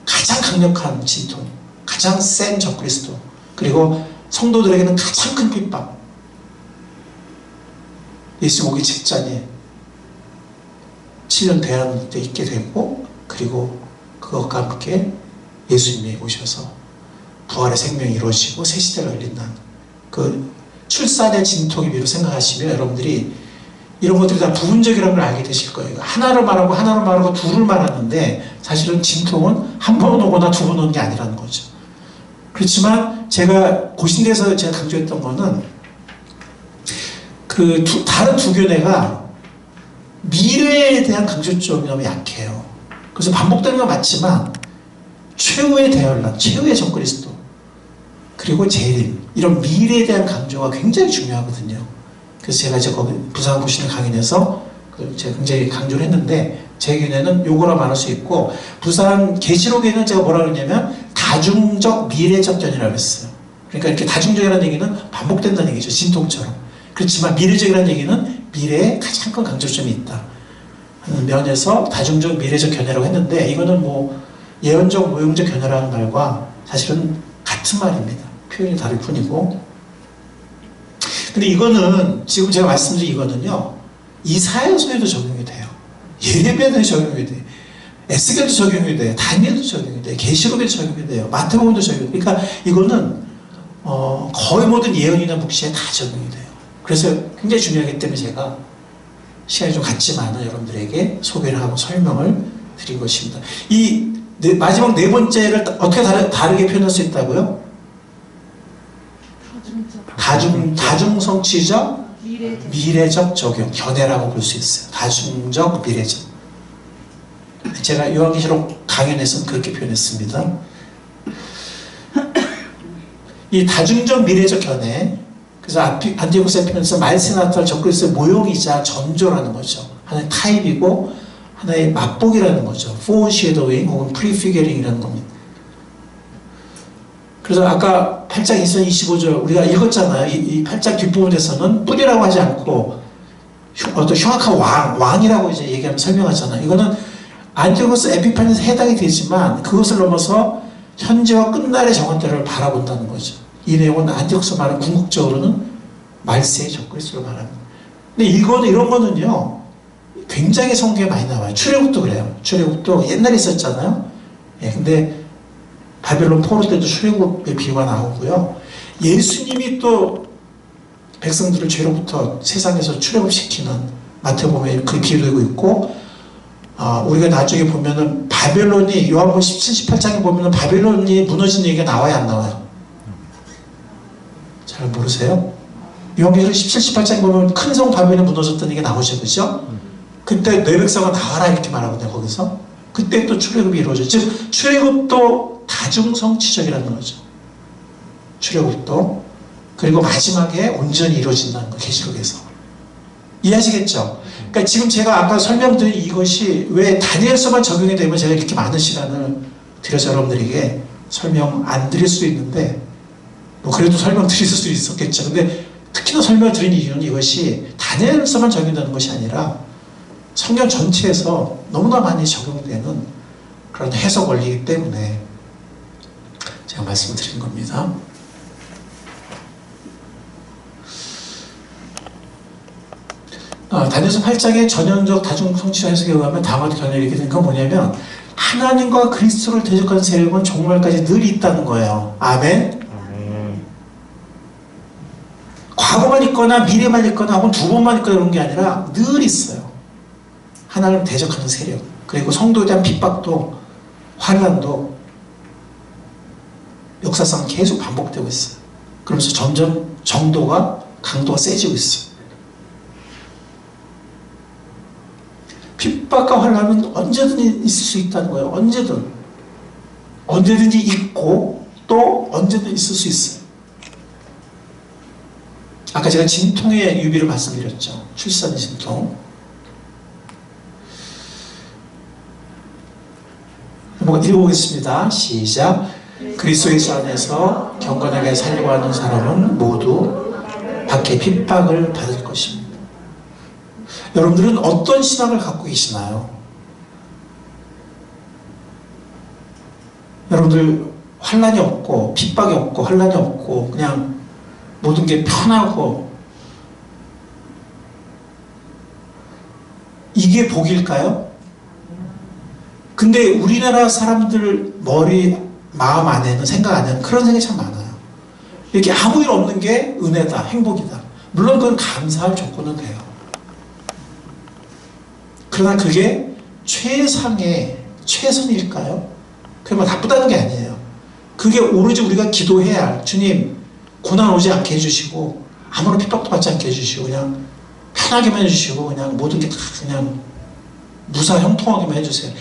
가장 강력한 진통, 가장 센 적그리스도, 그리고 성도들에게는 가장 큰 핍박, 예수 오기 직전에 7년 대한 때 있게 되고, 그리고 그것과 함께 예수님이 오셔서 부활의 생명이 이루어지고 새 시대가 열린다는 그 출산의 진통의 비로 생각하시면 여러분들이 이런 것들이 다 부분적이라는 걸 알게 되실 거예요. 하나를 말하고 둘을 말하는데 사실은 진통은 한 번 오거나 두 번 오는 게 아니라는 거죠. 그렇지만 제가 고신대에서 제가 강조했던 거는 다른 두 견해가 미래에 대한 강조점이 너무 약해요. 그래서 반복되는 건 맞지만 최후의 대환란, 최후의 적그리스도, 그리고 재림, 이런 미래에 대한 강조가 굉장히 중요하거든요. 그래서 제가 이제 거기 부산 보시는 강연에서 제가 굉장히 강조를 했는데, 제 견해는 요거라 말할 수 있고, 부산 계시록에는 제가 뭐라 그러냐면 다중적 미래적 견해라고 했어요. 그러니까 이렇게 다중적이라는 얘기는 반복된다는 얘기죠. 진통처럼. 그렇지만 미래적이라는 얘기는 미래에 가장 큰 강조점이 있다 하는 면에서 다중적 미래적 견해라고 했는데, 이거는 뭐 예언적 모형적 견해라는 말과 사실은 같은 말입니다. 표현이 다를 뿐이고. 근데 이거는 지금 제가 말씀드린 이거는요, 이사야서에도 적용이 돼요. 예레미야에도 적용이 돼요. 에스겔도 적용이 돼요. 다니엘도 적용이 돼요. 계시록에도 적용이 돼요. 마태복음도 적용이 돼요. 그러니까 이거는 거의 모든 예언이나 묵시에 다 적용이 돼요. 그래서 굉장히 중요하기 때문에 제가 시간이 좀 갖지만 여러분들에게 소개를 하고 설명을 드린 것입니다. 이 마지막 네 번째를 어떻게 다르게 표현할 수 있다고요? 다중성취적 미래적 적용, 견해라고 볼 수 있어요. 다중적 미래적. 제가 요한계시록 강연에서는 그렇게 표현했습니다. 이 다중적 미래적 견해, 그래서 안티오코스 에피펜스 말세나탈 적그리스도의 모형이자 전조라는 거죠. 하나의 타입이고 하나의 맛보기라는 거죠. foreshadowing 혹은 prefiguring이라는 겁니다. 그래서 아까 8장 25절 우리가 읽었잖아요. 이 8장 뒷부분에서는 뿌리라고 하지 않고 어떤 흉악한 왕이라고 이제 얘기하면 설명하잖아요. 이거는 안티오코스 에피판에서 해당이 되지만 그것을 넘어서 현재와 끝날의 정한 때를 바라본다는 거죠. 이 내용은 안티오코스 말은 궁극적으로는 말세의 적그리스도를 말합니다. 근데 이런 거는요 굉장히 성경에 많이 나와요. 출애굽도 그래요. 출애굽도 옛날에 있었잖아요. 예, 근데 바벨론 포로 때도 출애굽의 비유가 나오고요. 예수님이 또 백성들을 죄로부터 세상에서 출애굽시키는 마태복음에 그 비유되고 있고, 우리가 나중에 보면은 바벨론이 요한복음 17, 18장에 보면은 바벨론이 무너진 얘기가 나와요, 안 나와요? 잘 모르세요? 요한복음 17, 18장에 보면 큰 성 바벨론이 무너졌다는 얘기가 나오죠, 그죠? 그때 내 백성아 나와라 이렇게 말하거든요, 거기서. 그때 또 출애굽이 이루어져요. 즉 출애굽도 다중성취적이라는 거죠. 출애굽도. 그리고 마지막에 온전히 이루어진다는 거, 계시록에서. 이해하시겠죠? 그러니까 지금 제가 아까 설명드린 이것이 왜 다니엘서만 적용이 되면 제가 이렇게 많은 시간을 드려서 여러분들에게 설명 안 드릴 수도 있는데, 뭐 그래도 설명 드릴 수도 있었겠죠. 근데 특히나 설명을 드린 이유는 이것이 다니엘서만 적용되는 것이 아니라 성경 전체에서 너무나 많이 적용되는 그런 해석 원리이기 때문에 제가 말씀을 드린 겁니다. 다니엘서 8장의 전형적 다중성취적 해석에 의하면 다음과 결론을 이렇게 된 건 뭐냐면 하나님과 그리스도를 대적하는 세력은 종말까지 늘 있다는 거예요. 아멘? 과거만 있거나 미래만 있거나 혹은 두 번만 있거나 그런 게 아니라 늘 있어요. 하나님을 대적하는 세력, 그리고 성도에 대한 핍박도 환난도 역사상 계속 반복되고 있어요. 그러면서 점점 정도가 강도가 세지고 있어요. 핍박과 환난은 언제든지 있을 수 있다는 거예요. 언제든지 있고 또 언제든 있을 수 있어요. 아까 제가 진통의 유비를 말씀드렸죠. 출산 진통. 한번 읽어보겠습니다. 시작. 그리스도 예수 안에서 경건하게 살려고 하는 사람은 모두 밖에 핍박을 받을 것입니다. 여러분들은 어떤 신앙을 갖고 계시나요? 여러분들 환난이 없고 핍박이 없고 환난이 없고 그냥 모든 게 편하고 이게 복일까요? 근데 우리나라 사람들 마음 안에는 생각 안에는 그런 생각이 참 많아요. 이렇게 아무 일 없는 게 은혜다, 행복이다. 물론 그건 감사할 조건은 돼요. 그러나 그게 최선일까요? 그게 뭐 나쁘다는 게 아니에요. 그게 오로지 우리가 기도해야 할, 주님 고난 오지 않게 해주시고 아무런 핍박도 받지 않게 해주시고 그냥 편하게만 해주시고 그냥 모든 게 다 그냥 무사 형통하게만 해주세요.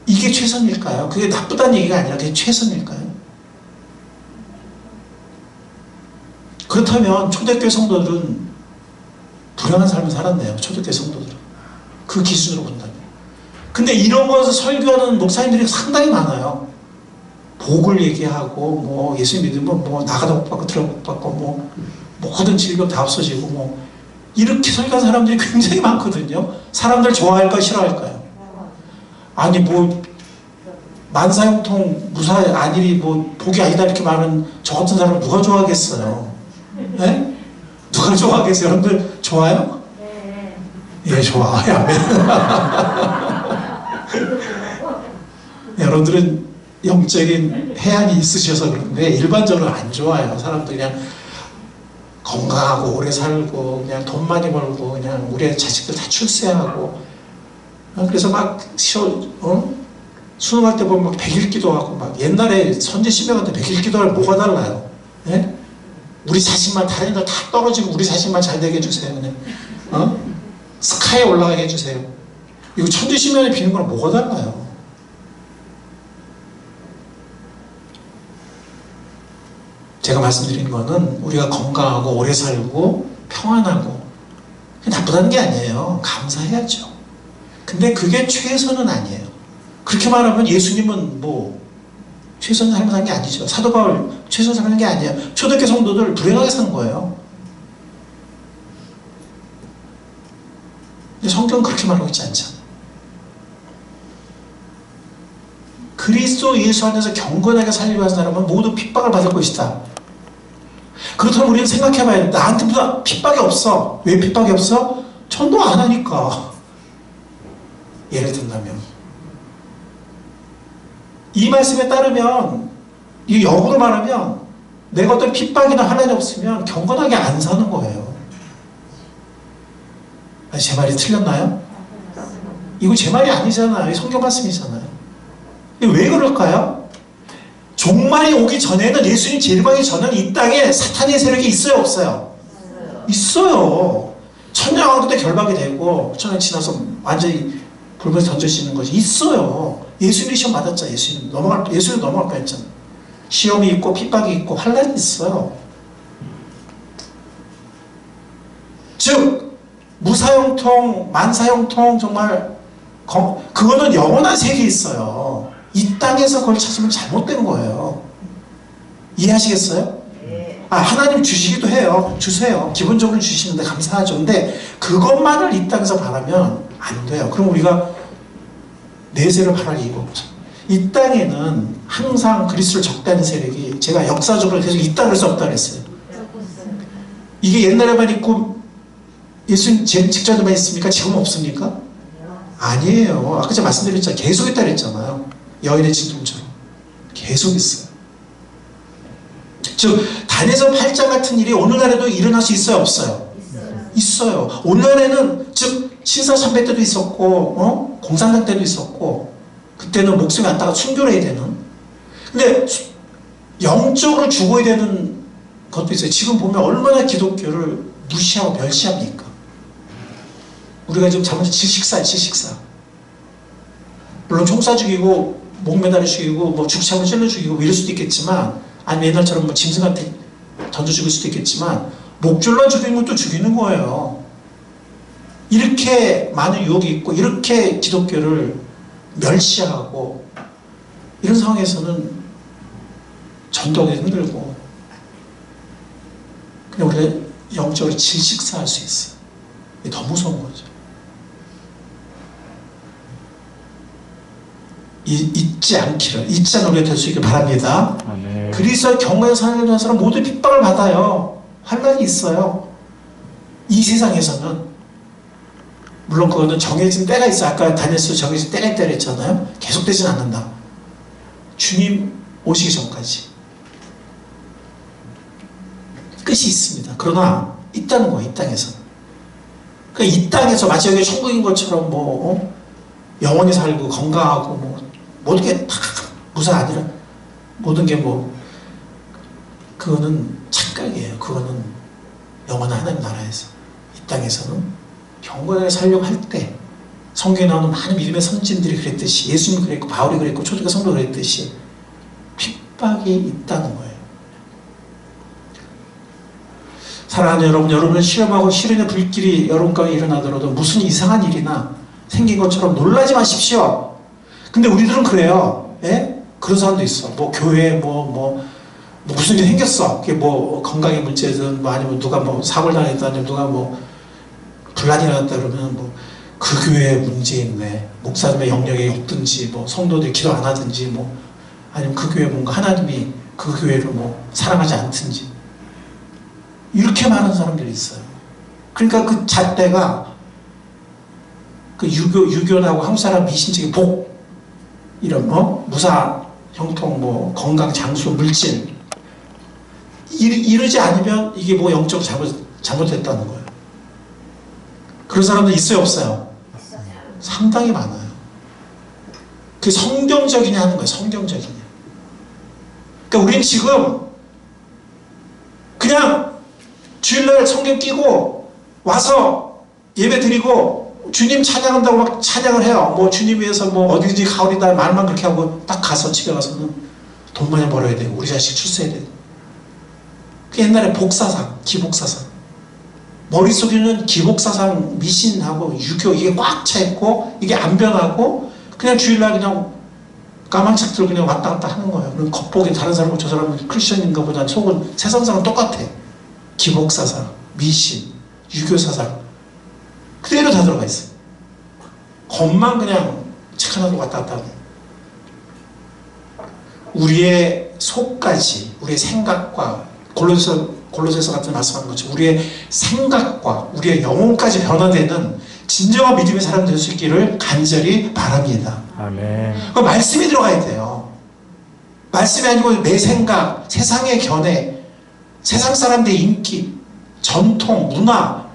이게 최선일까요? 그게 나쁘다는 얘기가 아니라 그게 최선일까요? 그렇다면 초대교회 성도들은 불행한 삶을 살았네요. 초대교회 성도들은 그 기준으로 본다면. 근데 이런 것을 설교하는 목사님들이 상당히 많아요. 복을 얘기하고 뭐 예수 믿으면 뭐 나가다 못 받고 들어가 못 받고 뭐 모든 질병 다 없어지고 뭐 이렇게 설교하는 사람들이 굉장히 많거든요. 사람들 좋아할까요? 싫어할까요? 아니 뭐 만사형통 무사 안일이 뭐 복이 아니다 이렇게 말하는 저 같은 사람을 누가 좋아하겠어요? 네? 누가 좋아하겠어요? 여러분들 좋아요? 네. 예, 좋아요. 여러분들은 영적인 해안이 있으셔서 그런데 일반적으로 안 좋아요. 사람들이 그냥 건강하고 오래 살고 그냥 돈 많이 벌고 그냥 우리 자식들 다 출세하고 그래서 막 수능할 때 보면 막 100일 기도하고 막 옛날에 선제 시명한테 100일 기도할 뭐가 달라요? 예? 우리 자식만 다른 애들 다 떨어지고 우리 자식만 잘 되게 해주세요. 그냥 스카이에 올라가게 해주세요. 이거 천지 시면에 비는 거랑 뭐가 달라요? 제가 말씀드린 거는 우리가 건강하고 오래 살고 평안하고 나쁘다는 게 아니에요. 감사해야죠. 근데 그게 최선은 아니에요. 그렇게 말하면 예수님은 뭐 최선 삶을 산 게 아니죠. 사도 바울 최선 사는 게 아니에요. 초대교회 성도들 불행하게 산 거예요. 근데 성경은 그렇게 말하고 있지 않잖아요. 그리스도 예수 안에서 경건하게 살려고 하는 사람은 모두 핍박을 받을 것이다. 그렇다면 우리는 생각해봐야 돼. 나한테 무슨 핍박이 없어. 왜 핍박이 없어? 전도 안 하니까. 예를 든다면 이 말씀에 따르면, 이 역으로 말하면 내가 어떤 핍박이나 환난이 없으면 경건하게 안 사는 거예요. 아니, 제 말이 틀렸나요? 이거 제 말이 아니잖아요. 성경 말씀이잖아요. 왜 그럴까요? 종말이 오기 전에는, 예수님 재림하기 전에는 이 땅에 사탄의 세력이 있어요, 없어요? 있어요. 천년왕국 때 결박이 되고 천년 지나서 완전히 불면서 던져지는 것이 있어요. 예수님 시험 받았죠. 예수님 넘어갈 뻔했잖아요. 시험이 있고 핍박이 있고 환난이 있어요. 즉 무사형통, 만사형통, 정말 그거는 영원한 세계에 있어요. 이 땅에서 그걸 찾으면 잘못된 거예요. 이해하시겠어요? 하나님 주시기도 해요. 주세요. 기본적으로 주시는데 감사하죠. 근데 그것만을 이 땅에서 바라면 안 돼요. 그럼 우리가 내세를 바랄 이유가 없죠. 이 땅에는 항상 그리스도를 적대하는 세력이, 제가 역사적으로 계속 있다고 해서 없다고 했어요. 이게 옛날에만 있고 예수님 직전에만 있습니까? 지금 없습니까? 아니에요. 아까 제가 말씀드렸잖아요. 계속 있다 그랬잖아요. 여인의 진동처럼 계속 있어요. 즉 다니엘서 8장 같은 일이 오늘날에도 일어날 수 있어요, 없어요? 있어요. 오늘날에는 즉 신사참배 때도 있었고 공산당 때도 있었고, 그때는 목숨이 안 따가 순교해야 되는, 근데 영적으로 죽어야 되는 것도 있어요. 지금 보면 얼마나 기독교를 무시하고 멸시합니까? 우리가 지금 잘못해서 질식사. 물론 총 쏴 죽이고 목 매달아 죽이고 뭐 죽창을 찔러 죽이고 이럴 수도 있겠지만, 아니면 옛날처럼 뭐 짐승한테 던져 죽일 수도 있겠지만, 목줄로 죽이는 것도 죽이는 거예요. 이렇게 많은 유혹이 있고 이렇게 기독교를 멸시하고 이런 상황에서는 전도하기 힘들고, 그냥 우리가 영적으로 질식사할 수 있어요. 이게 더 무서운 거죠. 잊지 않기를, 잊지 않는 우리가 될 수 있길 바랍니다. 네. 그리스도의 경건한 삶을 사는 사람 모두 핍박을 받아요. 환난이 있어요. 이 세상에서는. 물론 그거는 정해진 때가 있어요. 아까 다니엘서 정해진 때가 있다 그랬잖아요. 계속되진 않는다. 주님 오시기 전까지 끝이 있습니다. 그러나 있다는 거예요. 이 땅에서는. 그러니까 이 땅에서 마치 여기 천국인 것처럼 영원히 살고 건강하고 모든 게 다 무사 아니라 모든 게 그거는 착각이에요. 그거는 영원한 하나님 나라에서. 이 땅에서는 경건하게 살려고 할 때, 성경에 나오는 많은 믿음의 선진들이 그랬듯이, 예수님 그랬고 바울이 그랬고 초대교회 성도 그랬듯이 핍박이 있다는 거예요. 사랑하는 여러분, 여러분을 시험하고 시련의 불길이 여러분 가운데 일어나더라도 무슨 이상한 일이나 생긴 것처럼 놀라지 마십시오. 근데 우리들은 그래요. 예? 그런 사람도 있어. 교회에 무슨 일이 생겼어. 그게 건강의 문제든 아니면 누가 사고를 당했다니, 누가 분란이 일어났다 그러면 그 교회에 문제 있네. 목사님의 영역이 없든지, 성도들이 기도 안 하든지, 아니면 그 교회 뭔가 하나님이 그 교회를 사랑하지 않든지, 이렇게 말하는 사람들이 있어요. 그러니까 그 잣대가 그 유교하고 한국 사람 미신적인 복, 이런 무사, 형통, 건강, 장수, 물질, 이러지 않으면 이게 영적으로 잘못됐다는 거예요. 그런 사람들 있어요, 없어요? 상당히 많아요. 그게 성경적이냐 하는 거예요. 성경적이냐. 그러니까 우린 지금 그냥 주일날 성경 끼고 와서 예배 드리고 주님 찬양한다고 막 찬양을 해요. 주님 위해서 어디든지 가오리다 말만 그렇게 하고 딱 가서 집에 가서는 돈 많이 벌어야 되고 우리 자식 출세해야 되고 그 옛날에 복사상, 기복사상. 머릿속에는 기복사상, 미신하고 유교 이게 꽉 차 있고 이게 안 변하고 그냥 주일날 그냥 까만 책들 그냥 왔다 갔다 하는 거예요. 그럼 겉보기 다른 사람은 저 사람은 크리스천인가 보다 속은 세상사랑 똑같아. 기복사상, 미신, 유교사상 그대로 다 들어가 있어요. 겉만 그냥 책 하나도 왔다 갔다 하고 우리의 속까지 우리의 생각과 골로새서 같은 말씀하는 것처럼 우리의 생각과 우리의 영혼까지 변화되는 진정한 믿음의 사람 될 수 있기를 간절히 바랍니다. 아멘. 그 말씀이 들어가야 돼요. 말씀이 아니고 내 생각, 세상의 견해, 세상 사람들의 인기, 전통, 문화,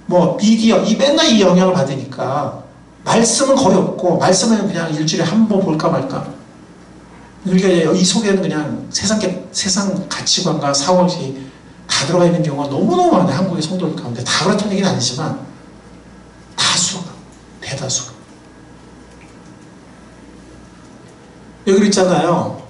뭐 미디어 이 맨날 이 영향을 받으니까 말씀은 거의 없고 말씀은 그냥 일주일에 한 번 볼까 말까. 우리가 이 속에는 그냥 세상 가치관과 사고이 다 들어가 있는 경우가 너무너무 많아요. 한국의 성도들 가운데. 다 그렇다는 얘기는 아니지만 다수가, 대다수가. 여기 있잖아요.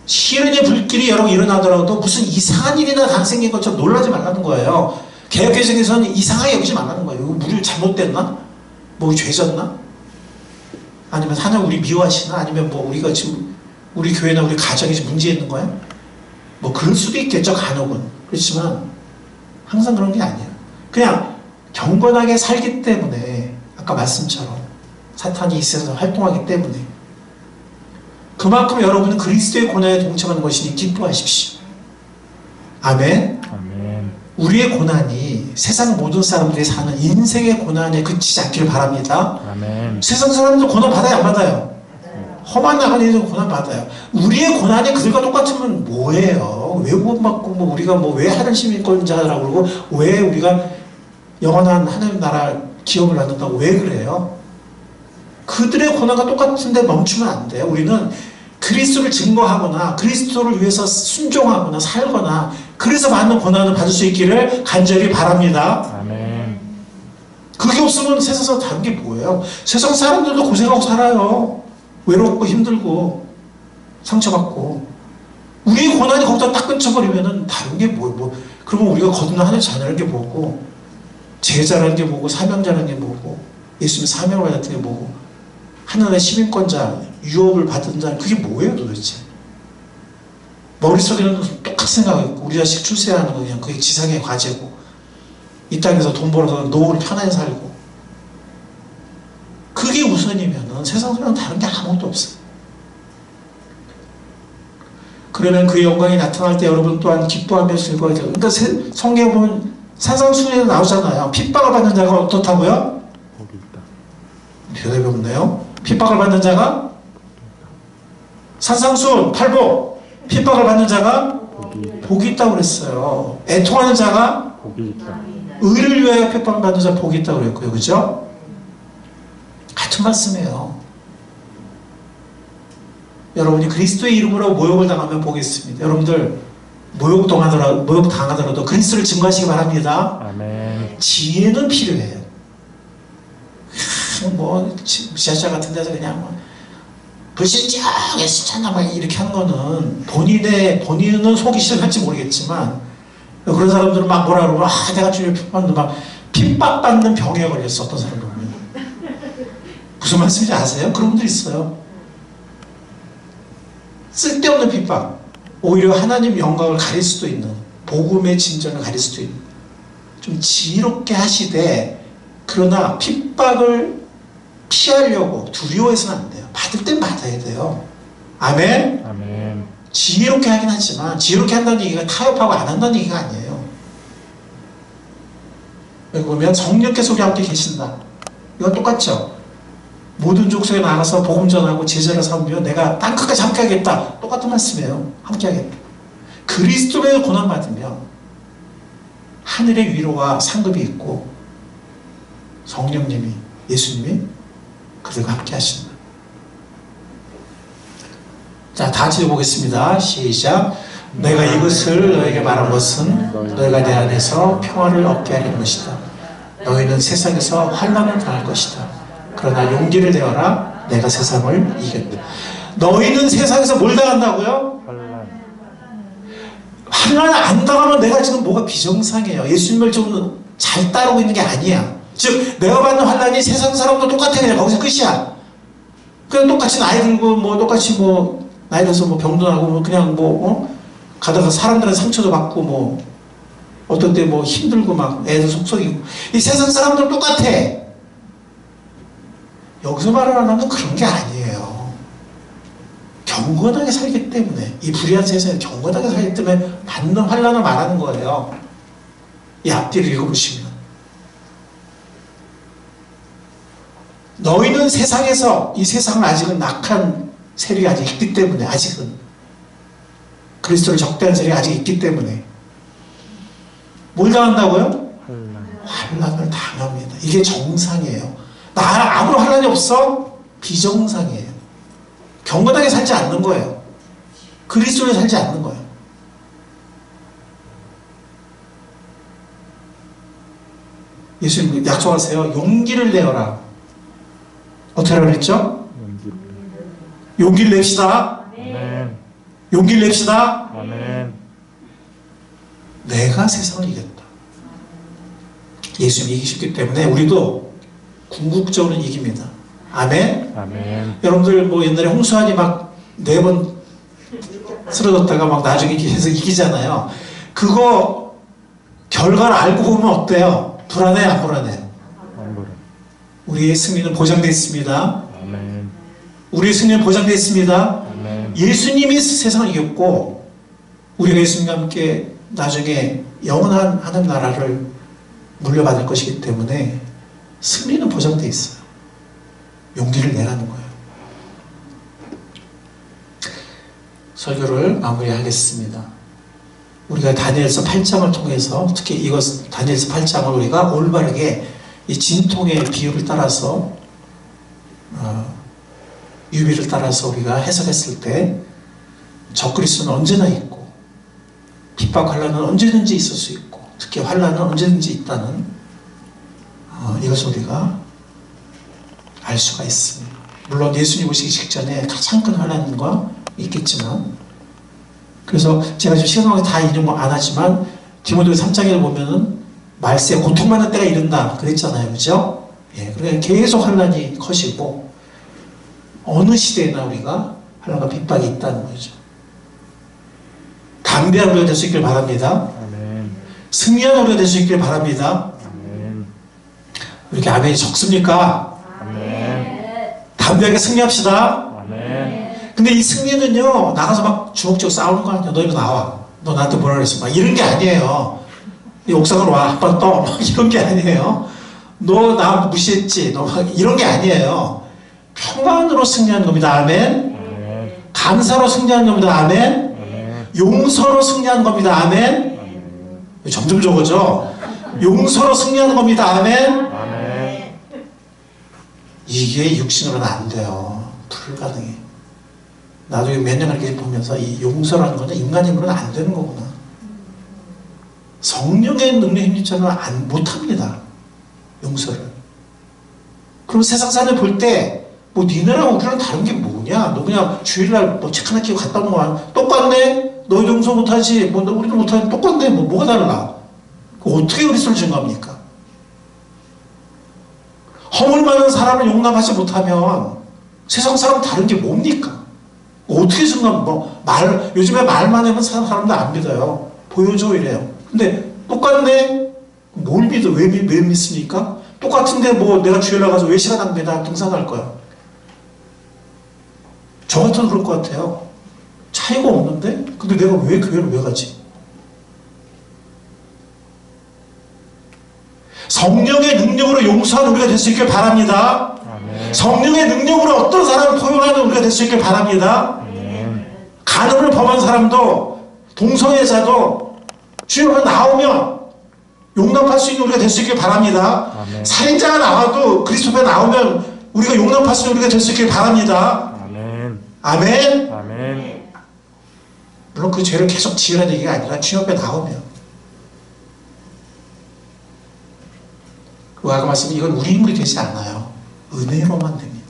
시련의 불길이 여러분 일어나더라도 무슨 이상한 일이나 다 생긴 것처럼 놀라지 말라는 거예요. 개혁개정에서는 이상하게 여기지 말라는 거예요. 우리 잘못됐나? 뭐 죄졌나? 아니면 하나님 우리 미워하시나? 아니면 뭐 우리가 지금 우리 교회나 우리 가정이 지금 문제 있는 거야? 뭐 그럴 수도 있겠죠, 간혹은. 그렇지만 항상 그런 게 아니에요. 그냥 경건하게 살기 때문에 아까 말씀처럼 사탄이 이 세상에서 활동하기 때문에 그만큼 여러분은 그리스도의 고난에 동참하는 것이니 기뻐하십시오. 아멘. 아멘. 우리의 고난이 세상 모든 사람들이 사는 인생의 고난에 그치지 않기를 바랍니다. 아멘. 세상 사람들 고난 받아요, 안 받아요? 험한 나가는 이들 고난 받아요. 우리의 고난이 그들과 똑같으면 뭐예요? 왜 구원받고 뭐 우리가 뭐 왜 하늘 시민권자라고 그러고 왜 우리가 영원한 하나님 나라 기업을 낳는다고 왜 그래요? 그들의 고난과 똑같은데 멈추면 안 돼요. 우리는 그리스도를 증거하거나 그리스도를 위해서 순종하거나 살거나 그래서 받는 고난을 받을 수 있기를 간절히 바랍니다. 아멘. 그게 없으면 세상에서 다른 게 뭐예요? 세상 사람들도 고생하고 살아요. 외롭고 힘들고 상처받고 우리의 고난이 거기다 딱 끊쳐버리면은 다른 게 그러면 우리가 거듭난 하나님의 자녀라는 게 뭐고 제자라는 게 뭐고 사명자라는 게 뭐고 예수님의 사명을 받았던 게 뭐고 하나님의 시민권자 유업을 받은 자는 그게 뭐예요 도대체? 머릿속에는 똑같이 생각하고 우리 자식 출세하는 거 그냥 그게 지상의 과제고 이 땅에서 돈 벌어서 노후를 편하게 살고 그게 우선이면은 세상에는 다른 게 아무것도 없어요. 그러면 그 영광이 나타날 때 여러분 또한 기뻐하며 즐거워야 돼요. 그러니까 성경에 보면 산상수훈에 나오잖아요. 핍박을 받는 자가 어떻다고요? 복이 있다. 대답이 없네요. 핍박을 받는 자가 산상수훈 8복 핍박을 받는 자가 복이 있다고 그랬어요. 애통하는 자가 복이 있다. 의를 위하여 핍박을 받는 자 복이 있다고 그랬고요. 그죠? 같은 말씀이에요. 여러분이 그리스도의 이름으로 모욕을 당하면 복이 있습니다. 여러분들 모욕 당하더라도 그리스도를 증거하시기 바랍니다. 아멘. 지혜는 필요해요. 뭐 지하철 같은 데서 그냥 불신자하게 신천나 막 이렇게 하는 거는 본인은 속이 싫을지 모르겠지만 그런 사람들은 막 뭐라 그러고 내가 주님을 핍박받는데 막 핍박받는 병에 걸렸어. 어떤 사람들 보면 무슨 말씀인지 아세요? 그런 분들 있어요. 쓸데없는 핍박 오히려 하나님 영광을 가릴 수도 있는 복음의 진전을 가릴 수도 있는 좀 지혜롭게 하시되 그러나 핍박을 피하려고 두려워해서는 안 돼요. 받을 땐 받아야 돼요. 아멘? 아멘. 지혜롭게 하긴 하지만 지혜롭게 한다는 얘기가 타협하고 안 한다는 얘기가 아니에요. 여기 보면 성령께서 우리 함께 계신다. 이건 똑같죠? 모든 족속에 나가서 복음 전하고 제자를 삼으면 내가 땅끝까지 함께 하겠다. 똑같은 말씀이에요. 함께 하겠다. 그리스도의 고난 받으면 하늘의 위로와 상급이 있고 성령님이 예수님이 그들과 함께 하신다. 자, 다 같이 보겠습니다. 시작. 내가 이것을 너에게 말한 것은 너희가 내 안에서 평화를 얻게 하려는 것이다. 너희는 세상에서 환난을 당할 것이다. 그러나 용기를 내어라. 내가 세상을 이겼다. 너희는 세상에서 뭘 당한다고요? 환난을 안 당하면 내가 지금 뭐가 비정상이에요. 예수님을 좀 잘 따르고 있는 게 아니야. 즉 내가 받는 환난이 세상 사람도 똑같아. 그냥 거기서 끝이야. 그냥 똑같이 나이 들고 뭐 똑같이 뭐 나이 들어서 뭐 병도 나고 뭐 그냥 뭐 가다가 사람들은 상처도 받고 뭐 어떤 때 뭐 힘들고 막 애들 속썩이고 이 세상 사람들 똑같아. 여기서 말하는 건 그런 게 아니에요. 경건하게 살기 때문에 이 불의한 세상에 경건하게 살기 때문에 받는 환난을 말하는 거예요. 이 앞뒤를 읽어보시면 너희는 세상에서 이 세상은 아직은 악한 세력이 아직 있기 때문에 아직은 그리스도를 적대한 세력이 아직 있기 때문에 뭘 당한다고요? 환난을 당합니다. 이게 정상이에요. 나 아무런 환난이 없어? 비정상이에요. 경건하게 살지 않는 거예요. 그리스도를 살지 않는 거예요. 예수님 약속하세요. 용기를 내어라. 어떻게 하라고 그랬죠? 용기를 냅시다. 아멘. 용기를 냅시다. 아멘. 내가 세상을 이겼다. 예수님이 이기셨기 때문에 우리도 궁극적으로 이깁니다. 아멘. 아멘. 여러분들 뭐 옛날에 홍수환이 막 4번 쓰러졌다가 막 나중에 계속 이기잖아요. 그거 결과를 알고 보면 어때요? 불안해 안 불안해? 우리의 승리는 보장되어 있습니다. 아멘. 우리의 승리는 보장되어 있습니다. 아멘. 예수님이 세상을 이겼고 우리가 예수님과 함께 나중에 영원한 하나님 나라를 물려받을 것이기 때문에 승리는 보장되어 있어요. 용기를 내라는 거예요. 설교를 마무리하겠습니다. 우리가 다니엘서 8장을 통해서 특히 이것 다니엘서 8장을 우리가 올바르게 이 진통의 비율을 따라서 유비를 따라서 우리가 해석했을 때 적그리스도는 언제나 있고 핍박 환난은 언제든지 있을 수 있고 특히 환난은 언제든지 있다는 이것을 우리가 알 수가 있습니다. 물론 예수님 오시기 직전에 가장 큰 환난과 있겠지만 그래서 제가 지금 시간을 다 인용 안 하지만 디모데 3장에 보면은 말세 고통받는 때가 이른다 그랬잖아요. 그죠? 예, 그러니까 계속 환난이 커지고 어느 시대에나 우리가 환난과 핍박이 있다는 거죠. 담대한 우리가 될 수 있길 바랍니다. 아멘. 승리한 우리가 될 수 있길 바랍니다. 아멘. 이렇게 아멘이 적습니까? 아멘. 담대하게 승리합시다. 아멘. 근데 이 승리는요 나가서 막 주먹쥐고 싸우는 거 아니야. 너 이리 나와. 너 나한테 뭐라 그랬어. 막 이런 게 아니에요. 이 옥상으로 와. 한번 떠. 막 이런 게 아니에요. 너 나 무시했지. 너 막 이런 게 아니에요. 평안으로 승리하는 겁니다. 아멘. 아멘. 감사로 승리하는 겁니다. 아멘. 아멘. 용서로 승리하는 겁니다. 아멘. 점점 적어져. 용서로 승리하는 겁니다. 아멘. 아멘. 이게 육신으로는 안 돼요. 불가능해. 나도 몇 년을 이렇게 보면서 이 용서라는 거는 인간 힘으로는 안 되는 거구나. 성령의 능력 힘입자는 못합니다. 용서를. 그럼 세상 사람을 볼 때 뭐 니네랑 우리랑 다른 게 뭐냐? 너 그냥 주일날 뭐 책 하나 끼고 갔다 온 거야. 똑같네? 너희도 용서 못하지? 뭐 우리도 못하지? 똑같네? 뭐가 달라? 어떻게 그리스도를 증거합니까? 허물 많은 사람을 용납하지 못하면 세상 사람 다른 게 뭡니까? 어떻게 증거하면 요즘에 말만 하면 사람들 안 믿어요. 보여줘 이래요. 근데 똑같네? 뭘 믿어? 왜 믿습니까? 똑같은데 뭐 내가 주일날 가서 왜 시간 낭비나 등산할 거야? 저 같아도 그럴 것 같아요. 차이가 없는데? 근데 내가 왜 교회를 왜 가지? 성령의 능력으로 용서하는 우리가 될 수 있길 바랍니다. 아멘. 성령의 능력으로 어떤 사람을 포용하는 우리가 될 수 있길 바랍니다. 아멘. 간음을 범한 사람도 동성애자도 주님으로 나오면 용납할 수 있는 우리가 될 수 있길 바랍니다. 아멘. 살인자가 나와도 그리스도에 나오면 우리가 용납할 수 있는 우리가 될 수 있길 바랍니다. 아멘. 아멘. 아멘. 물론 그 죄를 계속 지으라는 얘기가 아니라 주님 앞에 나오면. 그리고 아까 말씀 이건 우리 힘으로 되지 않아요. 은혜로만 됩니다.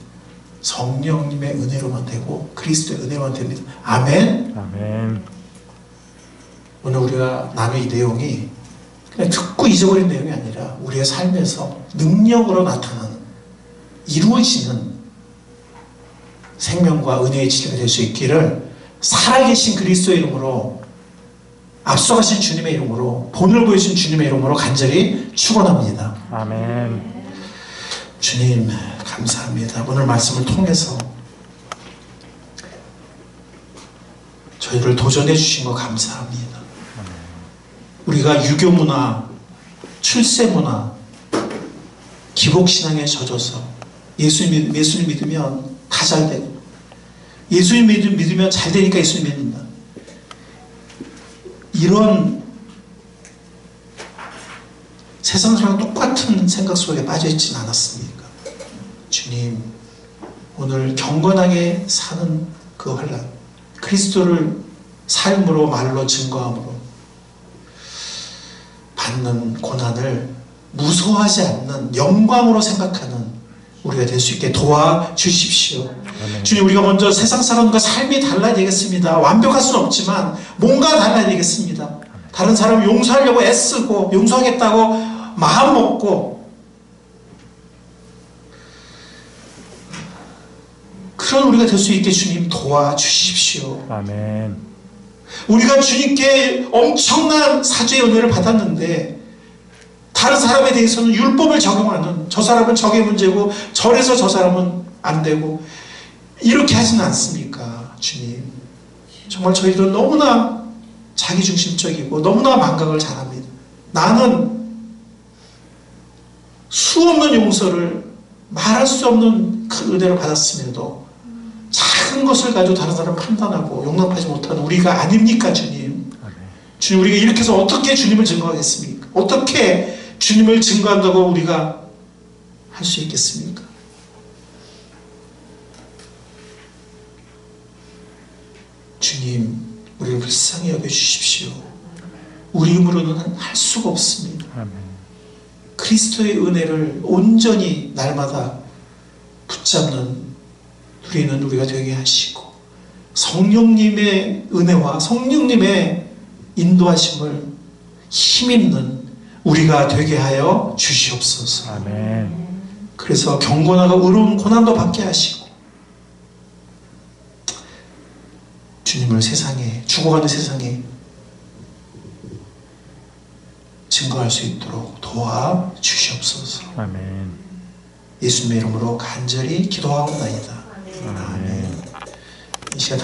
성령님의 은혜로만 되고 그리스도의 은혜로만 됩니다. 아멘. 아멘. 오늘 우리가 나눌 이 내용이 그냥 듣고 잊어버린 내용이 아니라 우리의 삶에서 능력으로 나타나는, 이루어지는 생명과 은혜의 진리가 될 수 있기를 살아계신 그리스도의 이름으로, 앞서가신 주님의 이름으로, 본을 보여주신 주님의 이름으로 간절히 축원합니다. 아멘. 주님 감사합니다. 오늘 말씀을 통해서 저희를 도전해 주신 거 감사합니다. 우리가 유교문화, 출세문화, 기복신앙에 젖어서 예수님 믿으면 다 잘 되고, 예수님 믿으면 잘 되니까 예수님 믿는다, 이런 세상 사람 똑같은 생각 속에 빠져있진 않았습니까? 주님, 오늘 경건하게 사는 그 환란, 그리스도를 삶으로 말로 증거함으로 받는 고난을 무서워하지 않는 영광으로 생각하는 우리가 될 수 있게 도와주십시오. 주님, 우리가 먼저 세상 사람과 삶이 달라야 되겠습니다. 완벽할 수는 없지만 뭔가 달라야 되겠습니다. 다른 사람을 용서하려고 애쓰고 용서하겠다고 마음 먹고, 그런 우리가 될 수 있게 주님 도와주십시오. 아멘. 우리가 주님께 엄청난 사죄의 은혜를 받았는데 다른 사람에 대해서는 율법을 적용하는, 저 사람은 저게 문제고 저래서 저 사람은 안 되고, 이렇게 하지는 않습니까? 주님, 정말 저희들은 너무나 자기중심적이고 너무나 망각을 잘합니다. 나는 수없는 용서를, 말할 수 없는 큰 은혜를 받았음에도 작은 것을 가지고 다른 사람을 판단하고 용납하지 못하는 우리가 아닙니까? 주님, 주님, 우리가 이렇게 해서 어떻게 주님을 증거하겠습니까? 어떻게 주님을 증거한다고 우리가 할 수 있겠습니까? 주님, 우리를 불쌍히 여겨주십시오. 우리 힘으로는 할 수가 없습니다. 아멘. 그리스도의 은혜를 온전히 날마다 붙잡는 우리는 우리가 되게 하시고, 성령님의 은혜와 성령님의 인도하심을 힘입는 우리가 되게 하여 주시옵소서. 아멘. 그래서 경건하고 의로운 고난도 받게 하시고, 주님을 세상에, 죽어가는 세상에 증거할 수 있도록 도와주시옵소서. 아멘. 예수님의 이름으로 간절히 기도하옵나이다. 아멘. 이 시간